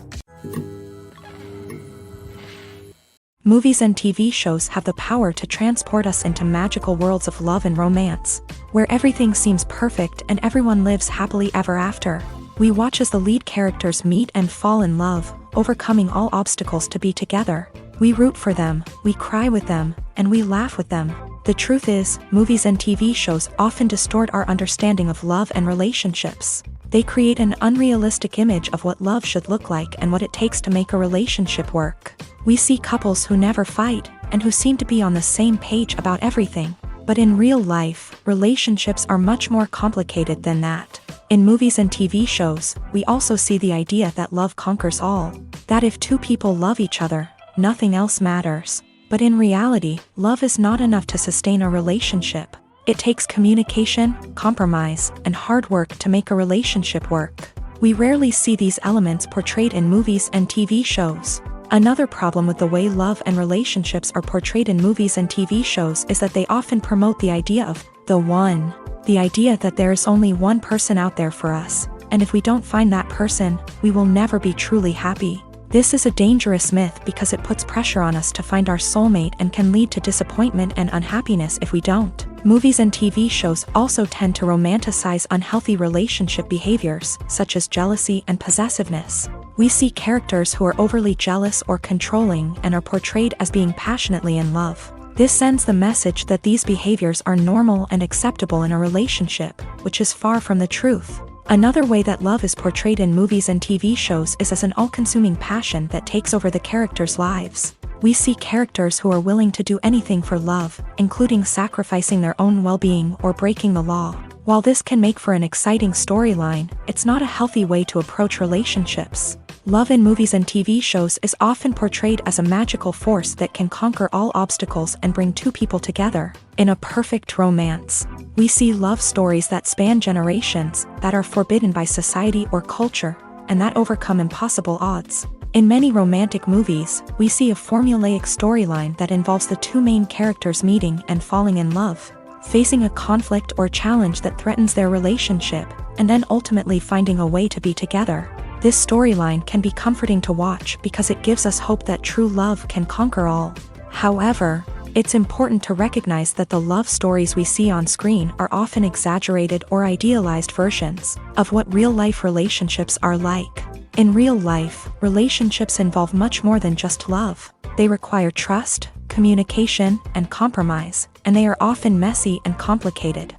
Movies and TV shows have the power to transport us into magical worlds of love and romance, where everything seems perfect and everyone lives happily ever after. We watch as the lead characters meet and fall in love, overcoming all obstacles to be together. We root for them, we cry with them, and we laugh with them. The truth is, movies and TV shows often distort our understanding of love and relationships. They create an unrealistic image of what love should look like and what it takes to make a relationship work. We see couples who never fight, and who seem to be on the same page about everything. But in real life, relationships are much more complicated than that. In movies and TV shows, we also see the idea that love conquers all. That if two people love each other, nothing else matters. But in reality, love is not enough to sustain a relationship. It takes communication, compromise, and hard work to make a relationship work. We rarely see these elements portrayed in movies and TV shows. Another problem with the way love and relationships are portrayed in movies and TV shows is that they often promote the idea of the one. The idea that there is only one person out there for us, and if we don't find that person, we will never be truly happy. This is a dangerous myth because it puts pressure on us to find our soulmate and can lead to disappointment and unhappiness if we don't. Movies and TV shows also tend to romanticize unhealthy relationship behaviors, such as jealousy and possessiveness. We see characters who are overly jealous or controlling and are portrayed as being passionately in love. This sends the message that these behaviors are normal and acceptable in a relationship, which is far from the truth. Another way that love is portrayed in movies and TV shows is as an all-consuming passion that takes over the characters' lives. We see characters who are willing to do anything for love, including sacrificing their own well-being or breaking the law. While this can make for an exciting storyline, it's not a healthy way to approach relationships. Love in movies and TV shows is often portrayed as a magical force that can conquer all obstacles and bring two people together in a perfect romance. We see love stories that span generations, that are forbidden by society or culture, and that overcome impossible odds. In many romantic movies, we see a formulaic storyline that involves the two main characters meeting and falling in love, facing a conflict or challenge that threatens their relationship, and then ultimately finding a way to be together. This storyline can be comforting to watch because it gives us hope that true love can conquer all. However, it's important to recognize that the love stories we see on screen are often exaggerated or idealized versions of what real-life relationships are like. In real life, relationships involve much more than just love. They require trust, communication, and compromise, and they are often messy and complicated.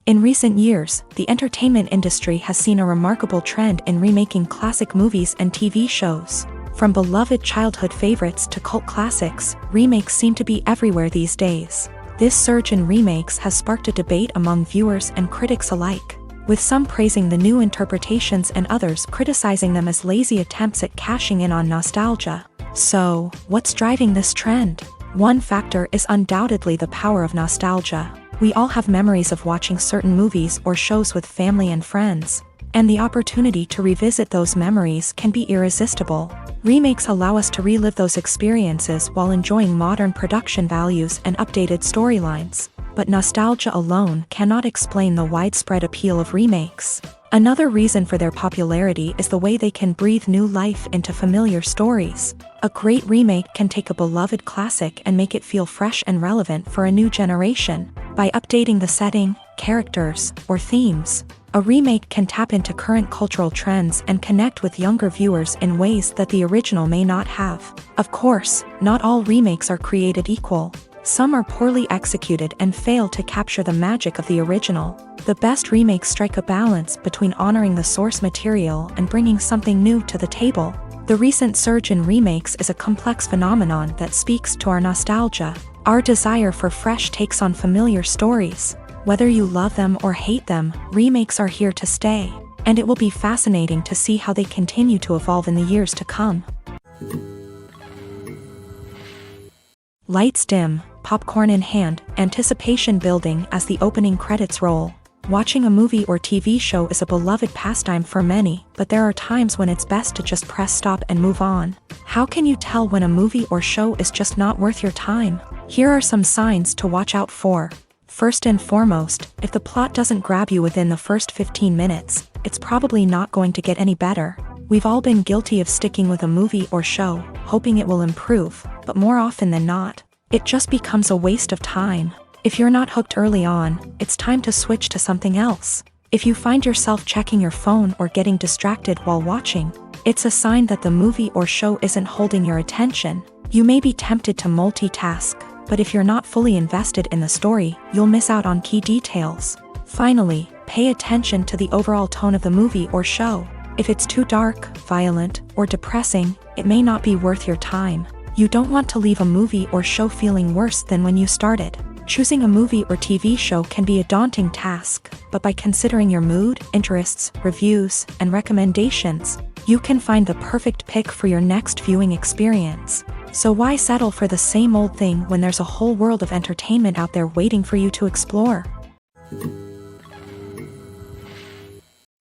In recent years, the entertainment industry has seen a remarkable trend in remaking classic movies and TV shows. From beloved childhood favorites to cult classics, remakes seem to be everywhere these days. This surge in remakes has sparked a debate among viewers and critics alike, with some praising the new interpretations and others criticizing them as lazy attempts at cashing in on nostalgia. So, what's driving this trend? One factor is undoubtedly the power of nostalgia. We all have memories of watching certain movies or shows with family and friends, and the opportunity to revisit those memories can be irresistible. Remakes allow us to relive those experiences while enjoying modern production values and updated storylines. But nostalgia alone cannot explain the widespread appeal of remakes. Another reason for their popularity is the way they can breathe new life into familiar stories. A great remake can take a beloved classic and make it feel fresh and relevant for a new generation. By updating the setting, characters, or themes, a remake can tap into current cultural trends and connect with younger viewers in ways that the original may not have. Of course, not all remakes are created equal. Some are poorly executed and fail to capture the magic of the original. The best remakes strike a balance between honoring the source material and bringing something new to the table. The recent surge in remakes is a complex phenomenon that speaks to our nostalgia, our desire for fresh takes on familiar stories. Whether you love them or hate them, remakes are here to stay, and it will be fascinating to see how they continue to evolve in the years to come. Lights dim, popcorn in hand, anticipation building as the opening credits roll. Watching a movie or TV show is a beloved pastime for many, but there are times when it's best to just press stop and move on. How can you tell when a movie or show is just not worth your time? Here are some signs to watch out for. First and foremost, if the plot doesn't grab you within the first 15 minutes, it's probably not going to get any better. We've all been guilty of sticking with a movie or show, hoping it will improve, but more often than not, it just becomes a waste of time. If you're not hooked early on, it's time to switch to something else. If you find yourself checking your phone or getting distracted while watching, it's a sign that the movie or show isn't holding your attention. You may be tempted to multitask, but if you're not fully invested in the story, you'll miss out on key details. Finally, pay attention to the overall tone of the movie or show. If it's too dark, violent, or depressing, it may not be worth your time. You don't want to leave a movie or show feeling worse than when you started. Choosing a movie or TV show can be a daunting task, but by considering your mood, interests, reviews, and recommendations, you can find the perfect pick for your next viewing experience. So why settle for the same old thing when there's a whole world of entertainment out there waiting for you to explore?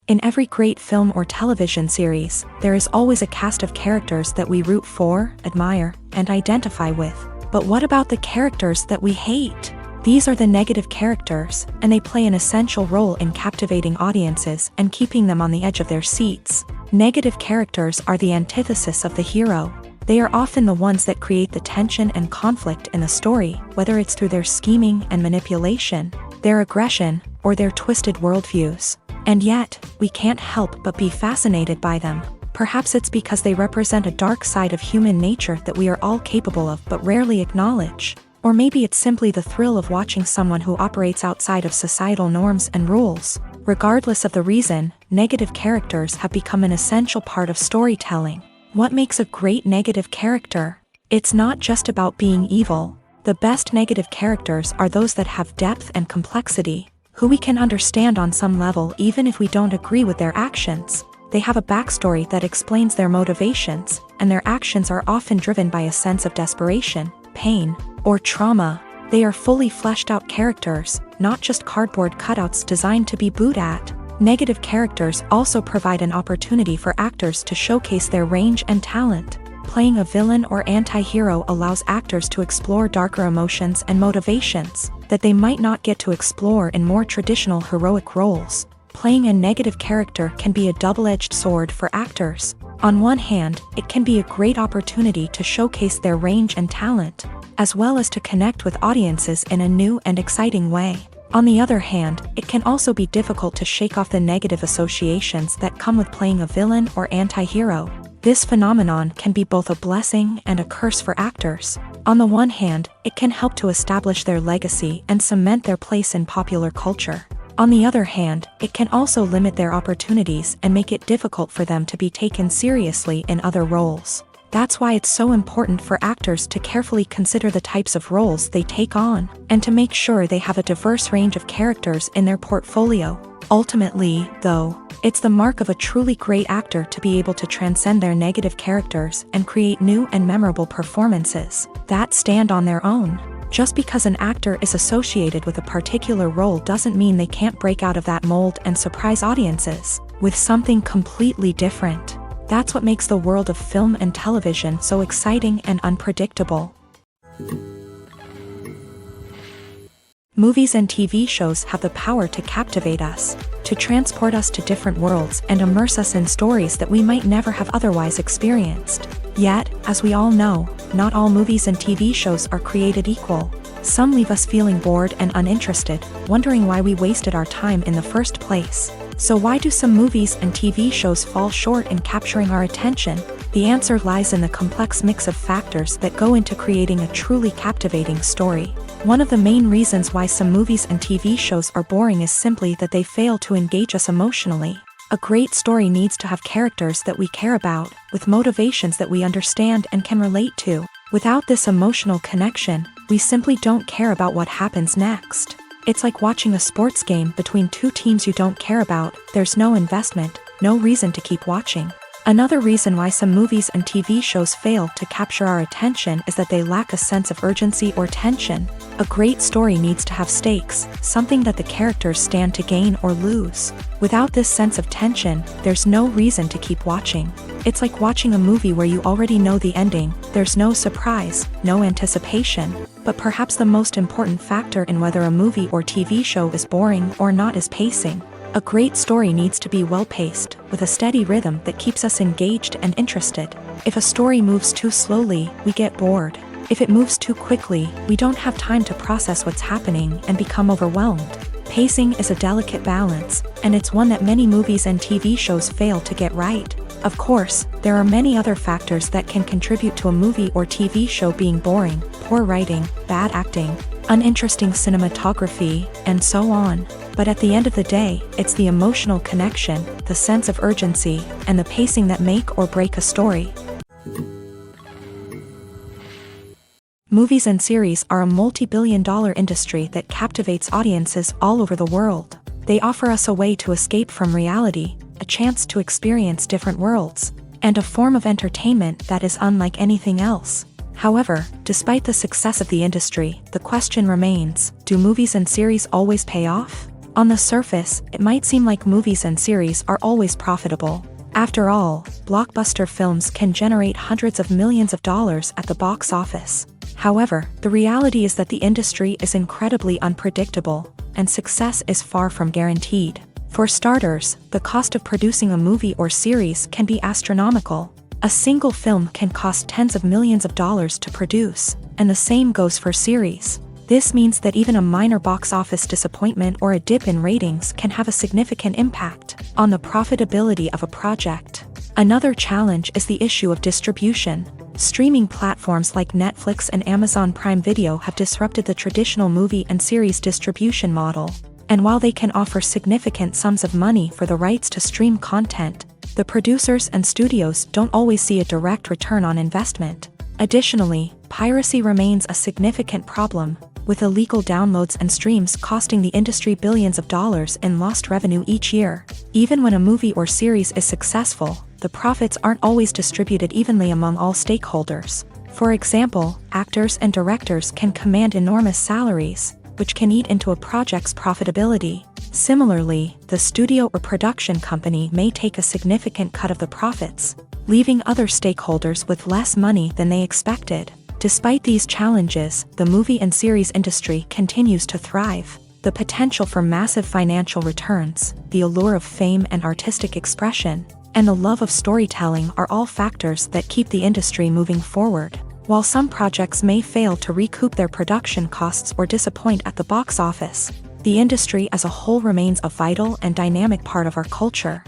In every great film or television series, there is always a cast of characters that we root for, admire, and identify with. But what about the characters that we hate? These are the negative characters, and they play an essential role in captivating audiences and keeping them on the edge of their seats. Negative characters are the antithesis of the hero. They are often the ones that create the tension and conflict in the story, whether it's through their scheming and manipulation, their aggression, or their twisted worldviews. And yet, we can't help but be fascinated by them. Perhaps it's because they represent a dark side of human nature that we are all capable of but rarely acknowledge. Or maybe it's simply the thrill of watching someone who operates outside of societal norms and rules. Regardless of the reason, negative characters have become an essential part of storytelling. What makes a great negative character? It's not just about being evil. The best negative characters are those that have depth and complexity, who we can understand on some level even if we don't agree with their actions. They have a backstory that explains their motivations, and their actions are often driven by a sense of desperation, pain, or trauma. They are fully fleshed out characters, not just cardboard cutouts designed to be booed at. Negative characters also provide an opportunity for actors to showcase their range and talent. Playing a villain or anti-hero allows actors to explore darker emotions and motivations that they might not get to explore in more traditional heroic roles. Playing a negative character can be a double-edged sword for actors. On one hand, it can be a great opportunity to showcase their range and talent, as well as to connect with audiences in a new and exciting way. On the other hand, it can also be difficult to shake off the negative associations that come with playing a villain or anti-hero. This phenomenon can be both a blessing and a curse for actors. On the one hand, it can help to establish their legacy and cement their place in popular culture. On the other hand, it can also limit their opportunities and make it difficult for them to be taken seriously in other roles. That's why it's so important for actors to carefully consider the types of roles they take on, and to make sure they have a diverse range of characters in their portfolio. Ultimately, though, it's the mark of a truly great actor to be able to transcend their negative characters and create new and memorable performances that stand on their own. Just because an actor is associated with a particular role doesn't mean they can't break out of that mold and surprise audiences with something completely different. That's what makes the world of film and television so exciting and unpredictable. Movies and TV shows have the power to captivate us, to transport us to different worlds and immerse us in stories that we might never have otherwise experienced. Yet, as we all know, not all movies and TV shows are created equal. Some leave us feeling bored and uninterested, wondering why we wasted our time in the first place. So why do some movies and TV shows fall short in capturing our attention? The answer lies in the complex mix of factors that go into creating a truly captivating story. One of the main reasons why some movies and TV shows are boring is simply that they fail to engage us emotionally. A great story needs to have characters that we care about, with motivations that we understand and can relate to. Without this emotional connection, we simply don't care about what happens next. It's like watching a sports game between two teams you don't care about. There's no investment, no reason to keep watching. Another reason why some movies and TV shows fail to capture our attention is that they lack a sense of urgency or tension. A great story needs to have stakes, something that the characters stand to gain or lose. Without this sense of tension, there's no reason to keep watching. It's like watching a movie where you already know the ending. There's no surprise, no anticipation. But perhaps the most important factor in whether a movie or TV show is boring or not is pacing. A great story needs to be well-paced, with a steady rhythm that keeps us engaged and interested. If a story moves too slowly, we get bored. If it moves too quickly, we don't have time to process what's happening and become overwhelmed. Pacing is a delicate balance, and it's one that many movies and TV shows fail to get right. Of course, there are many other factors that can contribute to a movie or TV show being boring: poor writing, bad acting, uninteresting cinematography, and so on. But at the end of the day, it's the emotional connection, the sense of urgency, and the pacing that make or break a story. Movies and series are a multi-billion-dollar industry that captivates audiences all over the world. They offer us a way to escape from reality, a chance to experience different worlds, and a form of entertainment that is unlike anything else. However, despite the success of the industry, the question remains: do movies and series always pay off? On the surface, it might seem like movies and series are always profitable. After all, blockbuster films can generate hundreds of millions of dollars at the box office. However, the reality is that the industry is incredibly unpredictable, and success is far from guaranteed. For starters, the cost of producing a movie or series can be astronomical. A single film can cost tens of millions of dollars to produce, and the same goes for series. This means that even a minor box office disappointment or a dip in ratings can have a significant impact on the profitability of a project. Another challenge is the issue of distribution. Streaming platforms like Netflix and Amazon Prime Video have disrupted the traditional movie and series distribution model. And while they can offer significant sums of money for the rights to stream content, the producers and studios don't always see a direct return on investment. Additionally, piracy remains a significant problem, with illegal downloads and streams costing the industry billions of dollars in lost revenue each year. Even when a movie or series is successful, the profits aren't always distributed evenly among all stakeholders. For example, actors and directors can command enormous salaries, which can eat into a project's profitability. Similarly, the studio or production company may take a significant cut of the profits, leaving other stakeholders with less money than they expected. Despite these challenges, the movie and series industry continues to thrive. The potential for massive financial returns, the allure of fame and artistic expression, and the love of storytelling are all factors that keep the industry moving forward. While some projects may fail to recoup their production costs or disappoint at the box office, the industry as a whole remains a vital and dynamic part of our culture.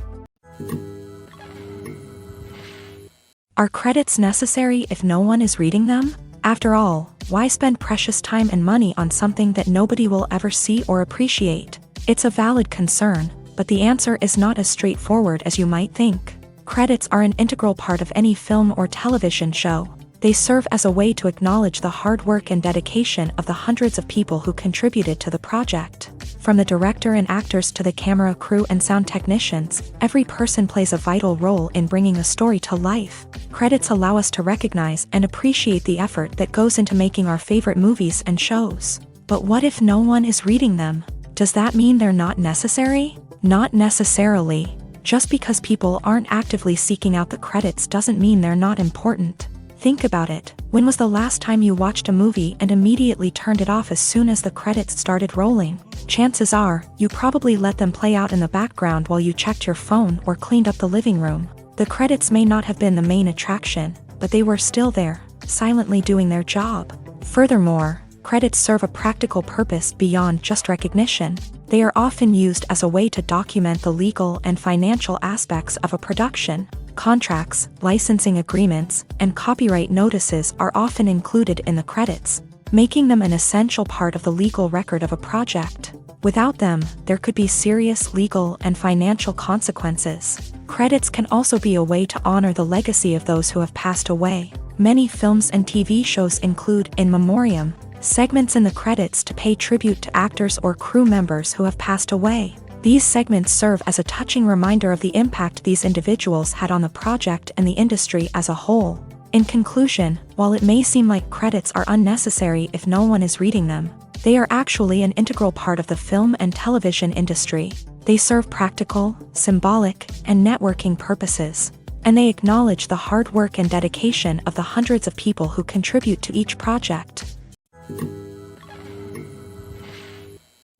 Are credits necessary if no one is reading them? After all, why spend precious time and money on something that nobody will ever see or appreciate? It's a valid concern, but the answer is not as straightforward as you might think. Credits are an integral part of any film or television show. They serve as a way to acknowledge the hard work and dedication of the hundreds of people who contributed to the project. From the director and actors to the camera crew and sound technicians, every person plays a vital role in bringing a story to life. Credits allow us to recognize and appreciate the effort that goes into making our favorite movies and shows. But what if no one is reading them? Does that mean they're not necessary? Not necessarily. Just because people aren't actively seeking out the credits doesn't mean they're not important. Think about it. When was the last time you watched a movie and immediately turned it off as soon as the credits started rolling? Chances are, you probably let them play out in the background while you checked your phone or cleaned up the living room. The credits may not have been the main attraction, but they were still there, silently doing their job. Furthermore, credits serve a practical purpose beyond just recognition. They are often used as a way to document the legal and financial aspects of a production. Contracts, licensing agreements, and copyright notices are often included in the credits, making them an essential part of the legal record of a project. Without them, there could be serious legal and financial consequences. Credits can also be a way to honor the legacy of those who have passed away. Many films and TV shows include in memoriam segments in the credits to pay tribute to actors or crew members who have passed away. These segments serve as a touching reminder of the impact these individuals had on the project and the industry as a whole. In conclusion, while it may seem like credits are unnecessary if no one is reading them, they are actually an integral part of the film and television industry. They serve practical, symbolic, and networking purposes, and they acknowledge the hard work and dedication of the hundreds of people who contribute to each project.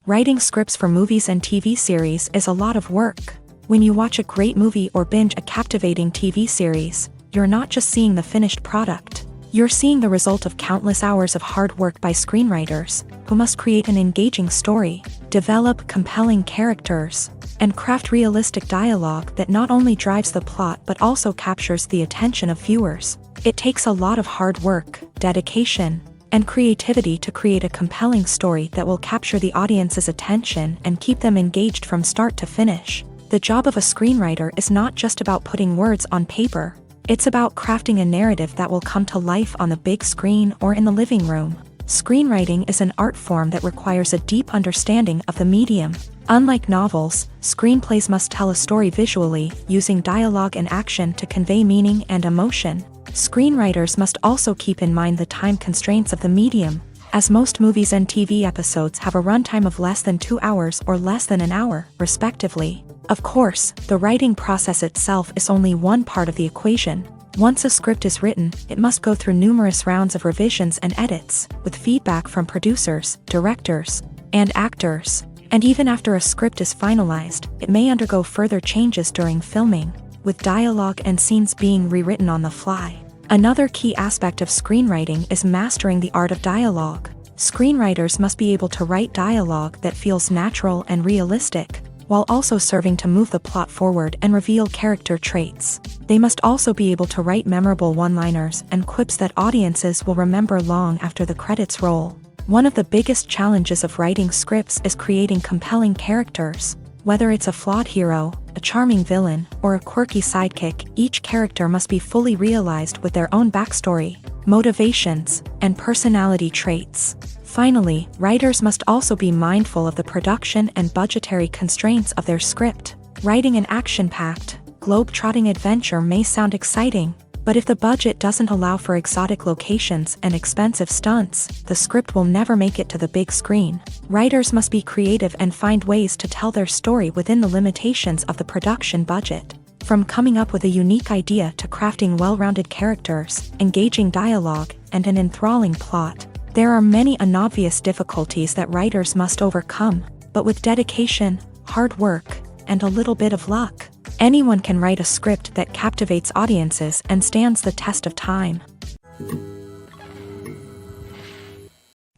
Writing scripts for movies and TV series is a lot of work. When you watch a great movie or binge a captivating TV series, you're not just seeing the finished product. You're seeing the result of countless hours of hard work by screenwriters, who must create an engaging story, develop compelling characters, and craft realistic dialogue that not only drives the plot but also captures the attention of viewers. It takes a lot of hard work, dedication, and creativity to create a compelling story that will capture the audience's attention and keep them engaged from start to finish. The job of a screenwriter is not just about putting words on paper. It's about crafting a narrative that will come to life on the big screen or in the living room. Screenwriting is an art form that requires a deep understanding of the medium. Unlike novels, screenplays must tell a story visually, using dialogue and action to convey meaning and emotion. Screenwriters must also keep in mind the time constraints of the medium, as most movies and TV episodes have a runtime of less than 2 hours or less than an hour, respectively. Of course, the writing process itself is only one part of the equation. Once a script is written, it must go through numerous rounds of revisions and edits, with feedback from producers, directors, and actors. And even after a script is finalized, it may undergo further changes during filming, with dialogue and scenes being rewritten on the fly. Another key aspect of screenwriting is mastering the art of dialogue. Screenwriters must be able to write dialogue that feels natural and realistic, while also serving to move the plot forward and reveal character traits. They must also be able to write memorable one-liners and quips that audiences will remember long after the credits roll. One of the biggest challenges of writing scripts is creating compelling characters. Whether it's a flawed hero, a charming villain, or a quirky sidekick, each character must be fully realized with their own backstory, motivations, and personality traits. Finally, writers must also be mindful of the production and budgetary constraints of their script. Writing an action-packed, globe-trotting adventure may sound exciting, but if the budget doesn't allow for exotic locations and expensive stunts, the script will never make it to the big screen. Writers must be creative and find ways to tell their story within the limitations of the production budget. From coming up with a unique idea to crafting well-rounded characters, engaging dialogue, and an enthralling plot, there are many unobvious difficulties that writers must overcome, but with dedication, hard work, and a little bit of luck, anyone can write a script that captivates audiences and stands the test of time.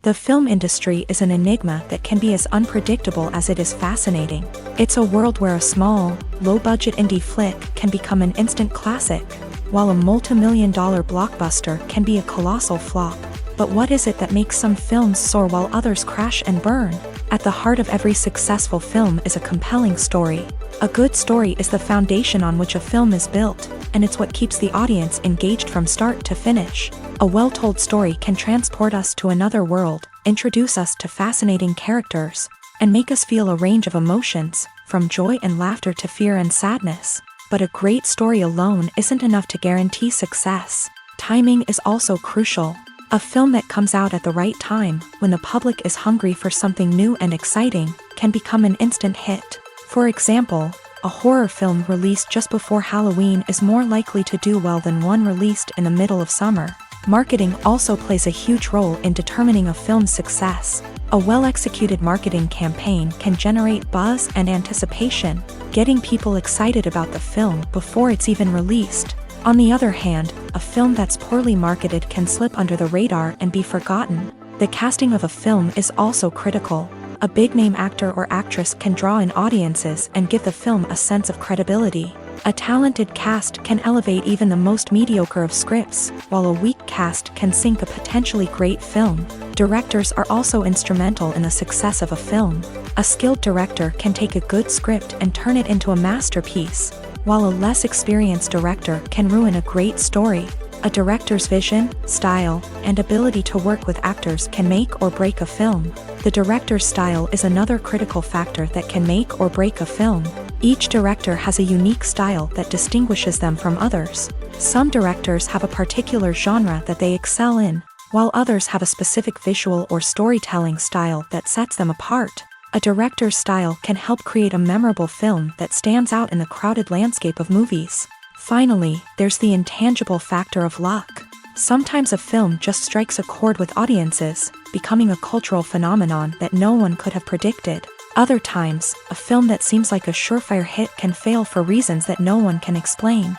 The film industry is an enigma that can be as unpredictable as it is fascinating. It's a world where a small, low-budget indie flick can become an instant classic, while a multi-million-dollar blockbuster can be a colossal flop. But what is it that makes some films soar while others crash and burn? At the heart of every successful film is a compelling story. A good story is the foundation on which a film is built, and it's what keeps the audience engaged from start to finish. A well-told story can transport us to another world, introduce us to fascinating characters, and make us feel a range of emotions, from joy and laughter to fear and sadness. But a great story alone isn't enough to guarantee success. Timing is also crucial. A film that comes out at the right time, when the public is hungry for something new and exciting, can become an instant hit. For example, a horror film released just before Halloween is more likely to do well than one released in the middle of summer. Marketing also plays a huge role in determining a film's success. A well-executed marketing campaign can generate buzz and anticipation, getting people excited about the film before it's even released. On the other hand, a film that's poorly marketed can slip under the radar and be forgotten. The casting of a film is also critical. A big-name actor or actress can draw in audiences and give the film a sense of credibility. A talented cast can elevate even the most mediocre of scripts, while a weak cast can sink a potentially great film. Directors are also instrumental in the success of a film. A skilled director can take a good script and turn it into a masterpiece, while a less experienced director can ruin a great story. A director's vision, style, and ability to work with actors can make or break a film. The director's style is another critical factor that can make or break a film. Each director has a unique style that distinguishes them from others. Some directors have a particular genre that they excel in, while others have a specific visual or storytelling style that sets them apart. A director's style can help create a memorable film that stands out in the crowded landscape of movies. Finally, there's the intangible factor of luck. Sometimes a film just strikes a chord with audiences, becoming a cultural phenomenon that no one could have predicted. Other times, a film that seems like a surefire hit can fail for reasons that no one can explain.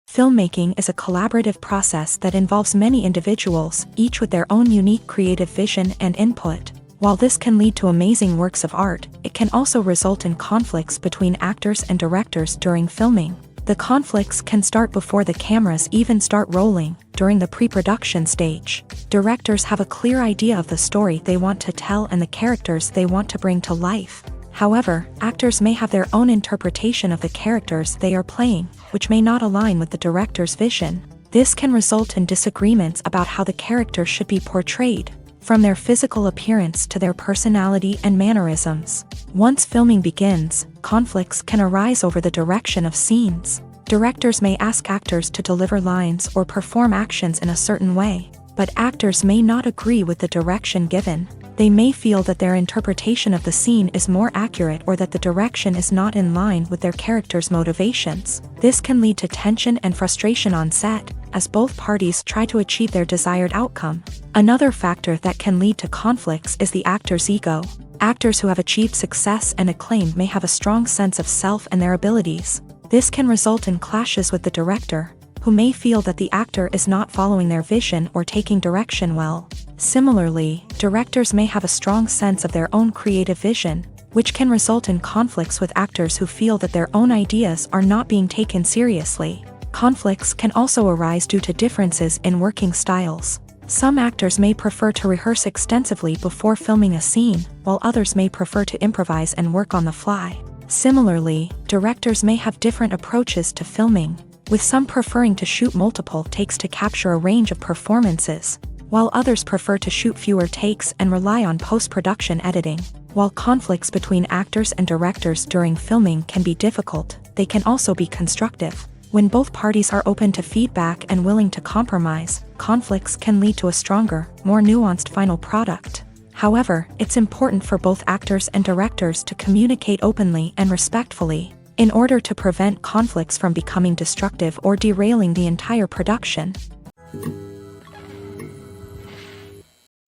Filmmaking is a collaborative process that involves many individuals, each with their own unique creative vision and input. While this can lead to amazing works of art, it can also result in conflicts between actors and directors during filming. The conflicts can start before the cameras even start rolling, during the pre-production stage. Directors have a clear idea of the story they want to tell and the characters they want to bring to life. However, actors may have their own interpretation of the characters they are playing, which may not align with the director's vision. This can result in disagreements about how the character should be portrayed, from their physical appearance to their personality and mannerisms. Once filming begins, conflicts can arise over the direction of scenes. Directors may ask actors to deliver lines or perform actions in a certain way, but actors may not agree with the direction given. They may feel that their interpretation of the scene is more accurate or that the direction is not in line with their character's motivations. This can lead to tension and frustration on set, as both parties try to achieve their desired outcome. Another factor that can lead to conflicts is the actor's ego. Actors who have achieved success and acclaim may have a strong sense of self and their abilities. This can result in clashes with the director, who may feel that the actor is not following their vision or taking direction well. Similarly, directors may have a strong sense of their own creative vision, which can result in conflicts with actors who feel that their own ideas are not being taken seriously. Conflicts can also arise due to differences in working styles. Some actors may prefer to rehearse extensively before filming a scene, while others may prefer to improvise and work on the fly. Similarly, directors may have different approaches to filming, with some preferring to shoot multiple takes to capture a range of performances, while others prefer to shoot fewer takes and rely on post-production editing. While conflicts between actors and directors during filming can be difficult, they can also be constructive. When both parties are open to feedback and willing to compromise, conflicts can lead to a stronger, more nuanced final product. However, it's important for both actors and directors to communicate openly and respectfully, in order to prevent conflicts from becoming destructive or derailing the entire production.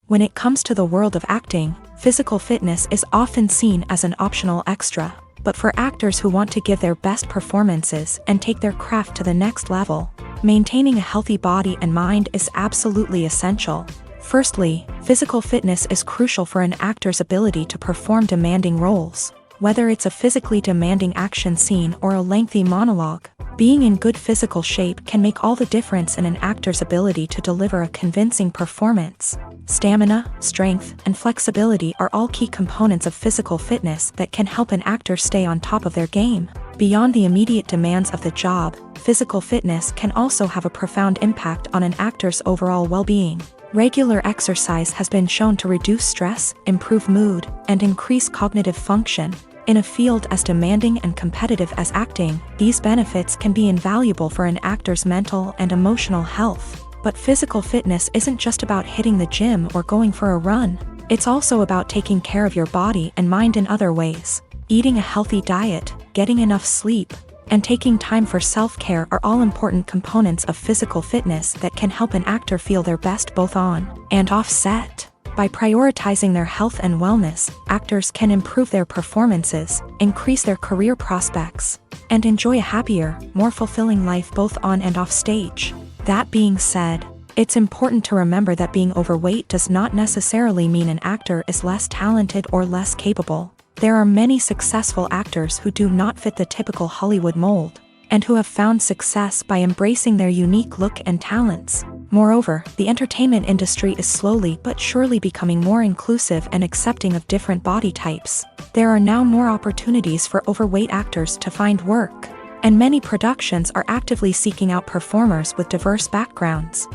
When it comes to the world of acting, physical fitness is often seen as an optional extra. But for actors who want to give their best performances and take their craft to the next level, maintaining a healthy body and mind is absolutely essential. Firstly, physical fitness is crucial for an actor's ability to perform demanding roles. Whether it's a physically demanding action scene or a lengthy monologue, Being in good physical shape can make all the difference in an actor's ability to deliver a convincing performance. Stamina, strength, and flexibility are all key components of physical fitness that can help an actor stay on top of their game. Beyond the immediate demands of the job, physical fitness can also have a profound impact on an actor's overall well-being. Regular exercise has been shown to reduce stress, improve mood, and increase cognitive function. In a field as demanding and competitive as acting, these benefits can be invaluable for an actor's mental and emotional health. But physical fitness isn't just about hitting the gym or going for a run. It's also about taking care of your body and mind in other ways. Eating a healthy diet, getting enough sleep, and taking time for self-care are all important components of physical fitness that can help an actor feel their best both on and off set. By prioritizing their health and wellness, actors can improve their performances, increase their career prospects, and enjoy a happier, more fulfilling life both on and off stage. That being said, it's important to remember that being overweight does not necessarily mean an actor is less talented or less capable. There are many successful actors who do not fit the typical Hollywood mold, and who have found success by embracing their unique look and talents. Moreover, the entertainment industry is slowly but surely becoming more inclusive and accepting of different body types. There are now more opportunities for overweight actors to find work, and many productions are actively seeking out performers with diverse backgrounds.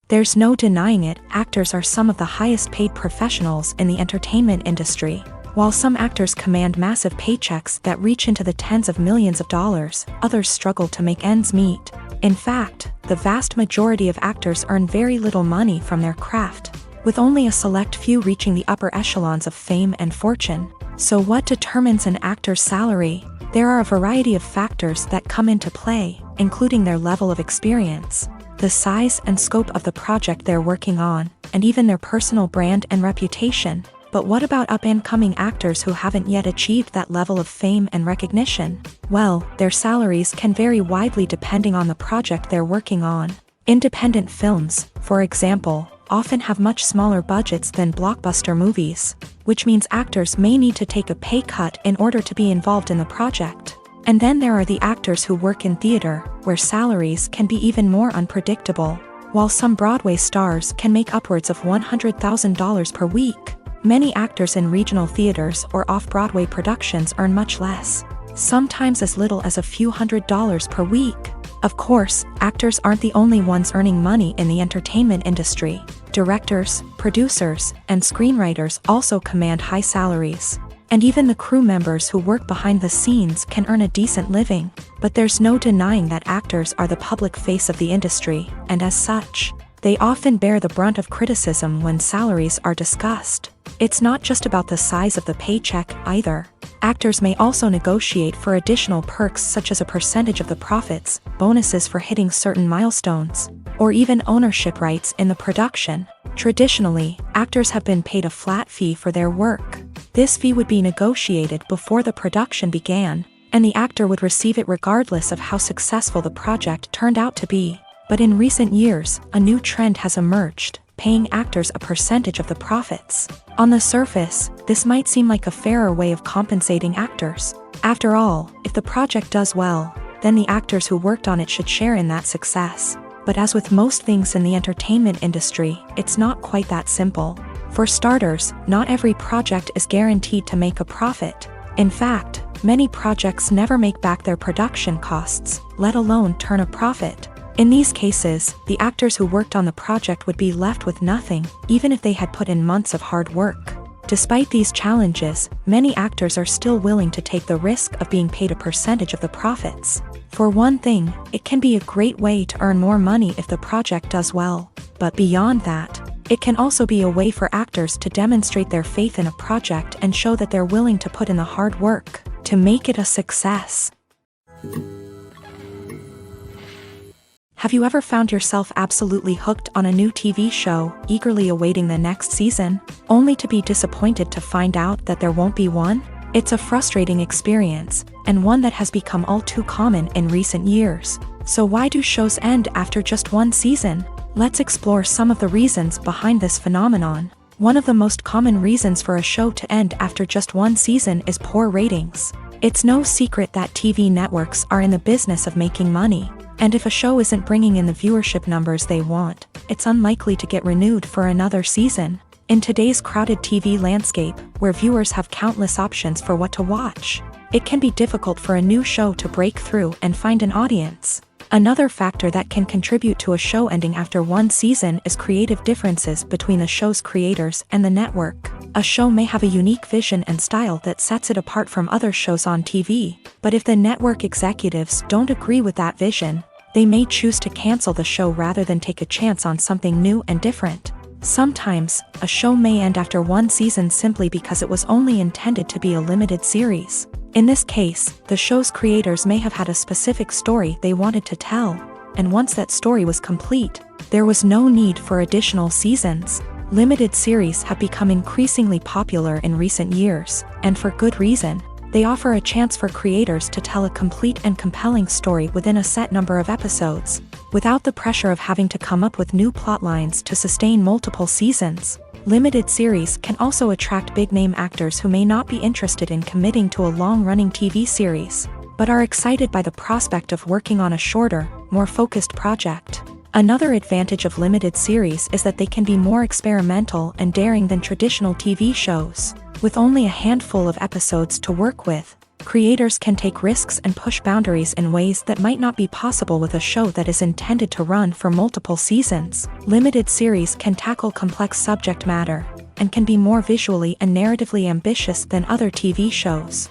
There's no denying it, actors are some of the highest paid professionals in the entertainment industry. While some actors command massive paychecks that reach into the tens of millions of dollars, others struggle to make ends meet. In fact, the vast majority of actors earn very little money from their craft, with only a select few reaching the upper echelons of fame and fortune. So what determines an actor's salary? There are a variety of factors that come into play, including their level of experience, the size and scope of the project they're working on, and even their personal brand and reputation. But what about up-and-coming actors who haven't yet achieved that level of fame and recognition? Well, their salaries can vary widely depending on the project they're working on. Independent films, for example, often have much smaller budgets than blockbuster movies, which means actors may need to take a pay cut in order to be involved in the project. And then there are the actors who work in theater, where salaries can be even more unpredictable. While some Broadway stars can make upwards of $100,000 per week, many actors in regional theaters or off-Broadway productions earn much less, sometimes as little as a few $100s per week. Of course, actors aren't the only ones earning money in the entertainment industry. Directors, producers, and screenwriters also command high salaries. And even the crew members who work behind the scenes can earn a decent living. But there's no denying that actors are the public face of the industry, and as such, they often bear the brunt of criticism when salaries are discussed. It's not just about the size of the paycheck, either. Actors may also negotiate for additional perks such as a percentage of the profits, bonuses for hitting certain milestones, or even ownership rights in the production. Traditionally, actors have been paid a flat fee for their work. This fee would be negotiated before the production began, and the actor would receive it regardless of how successful the project turned out to be. But in recent years, a new trend has emerged, paying actors a percentage of the profits. On the surface, this might seem like a fairer way of compensating actors. After all, if the project does well, then the actors who worked on it should share in that success. But as with most things in the entertainment industry, it's not quite that simple. For starters, not every project is guaranteed to make a profit. In fact, many projects never make back their production costs, let alone turn a profit. In these cases, the actors who worked on the project would be left with nothing, even if they had put in months of hard work. Despite these challenges, many actors are still willing to take the risk of being paid a percentage of the profits. For one thing, it can be a great way to earn more money if the project does well. But beyond that, it can also be a way for actors to demonstrate their faith in a project and show that they're willing to put in the hard work to make it a success. Have you ever found yourself absolutely hooked on a new TV show, eagerly awaiting the next season, only to be disappointed to find out that there won't be one? It's a frustrating experience, and one that has become all too common in recent years. So why do shows end after just one season? Let's explore some of the reasons behind this phenomenon. One of the most common reasons for a show to end after just one season is poor ratings. It's no secret that TV networks are in the business of making money, and if a show isn't bringing in the viewership numbers they want, it's unlikely to get renewed for another season. In today's crowded TV landscape, where viewers have countless options for what to watch, it can be difficult for a new show to break through and find an audience. Another factor that can contribute to a show ending after one season is creative differences between the show's creators and the network. A show may have a unique vision and style that sets it apart from other shows on TV, but if the network executives don't agree with that vision, they may choose to cancel the show rather than take a chance on something new and different. Sometimes, a show may end after one season simply because it was only intended to be a limited series. In this case, the show's creators may have had a specific story they wanted to tell, and once that story was complete, there was no need for additional seasons. Limited series have become increasingly popular in recent years, and for good reason. They offer a chance for creators to tell a complete and compelling story within a set number of episodes, without the pressure of having to come up with new plotlines to sustain multiple seasons. Limited series can also attract big-name actors who may not be interested in committing to a long-running TV series, but are excited by the prospect of working on a shorter, more focused project. Another advantage of limited series is that they can be more experimental and daring than traditional TV shows. With only a handful of episodes to work with, creators can take risks and push boundaries in ways that might not be possible with a show that is intended to run for multiple seasons. Limited series can tackle complex subject matter, and can be more visually and narratively ambitious than other TV shows.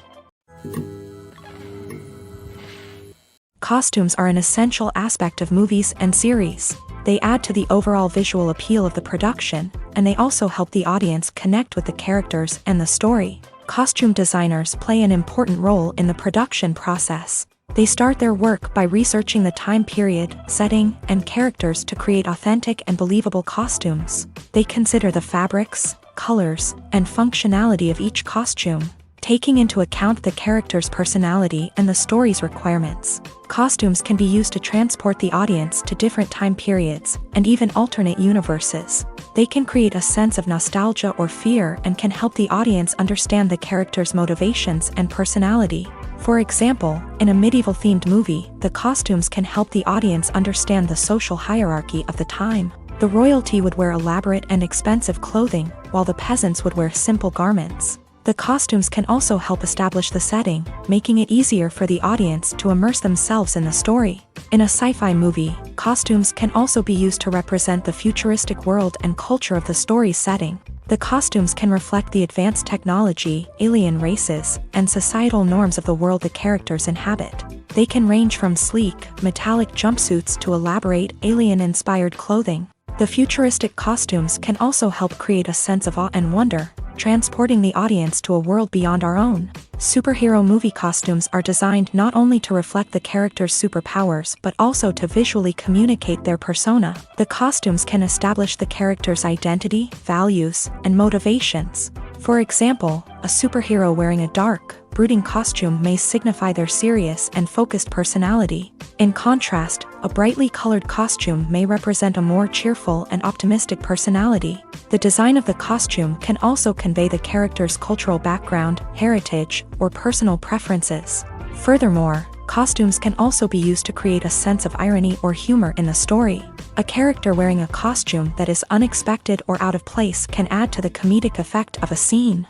Costumes are an essential aspect of movies and series. They add to the overall visual appeal of the production, and they also help the audience connect with the characters and the story. Costume designers play an important role in the production process. They start their work by researching the time period, setting, and characters to create authentic and believable costumes. They consider the fabrics, colors, and functionality of each costume, taking into account the character's personality and the story's requirements. Costumes can be used to transport the audience to different time periods, and even alternate universes. They can create a sense of nostalgia or fear and can help the audience understand the character's motivations and personality. For example, in a medieval-themed movie, the costumes can help the audience understand the social hierarchy of the time. The royalty would wear elaborate and expensive clothing, while the peasants would wear simple garments. The costumes can also help establish the setting, making it easier for the audience to immerse themselves in the story. In a sci-fi movie, costumes can also be used to represent the futuristic world and culture of the story's setting. The costumes can reflect the advanced technology, alien races, and societal norms of the world the characters inhabit. They can range from sleek, metallic jumpsuits to elaborate, alien-inspired clothing. The futuristic costumes can also help create a sense of awe and wonder, transporting the audience to a world beyond our own. Superhero movie costumes are designed not only to reflect the character's superpowers but also to visually communicate their persona. The costumes can establish the character's identity, values, and motivations. For example, a superhero wearing a dark, brooding costume may signify their serious and focused personality. In contrast, a brightly colored costume may represent a more cheerful and optimistic personality. The design of the costume can also convey the character's cultural background, heritage, or personal preferences. Furthermore, costumes can also be used to create a sense of irony or humor in the story. A character wearing a costume that is unexpected or out of place can add to the comedic effect of a scene.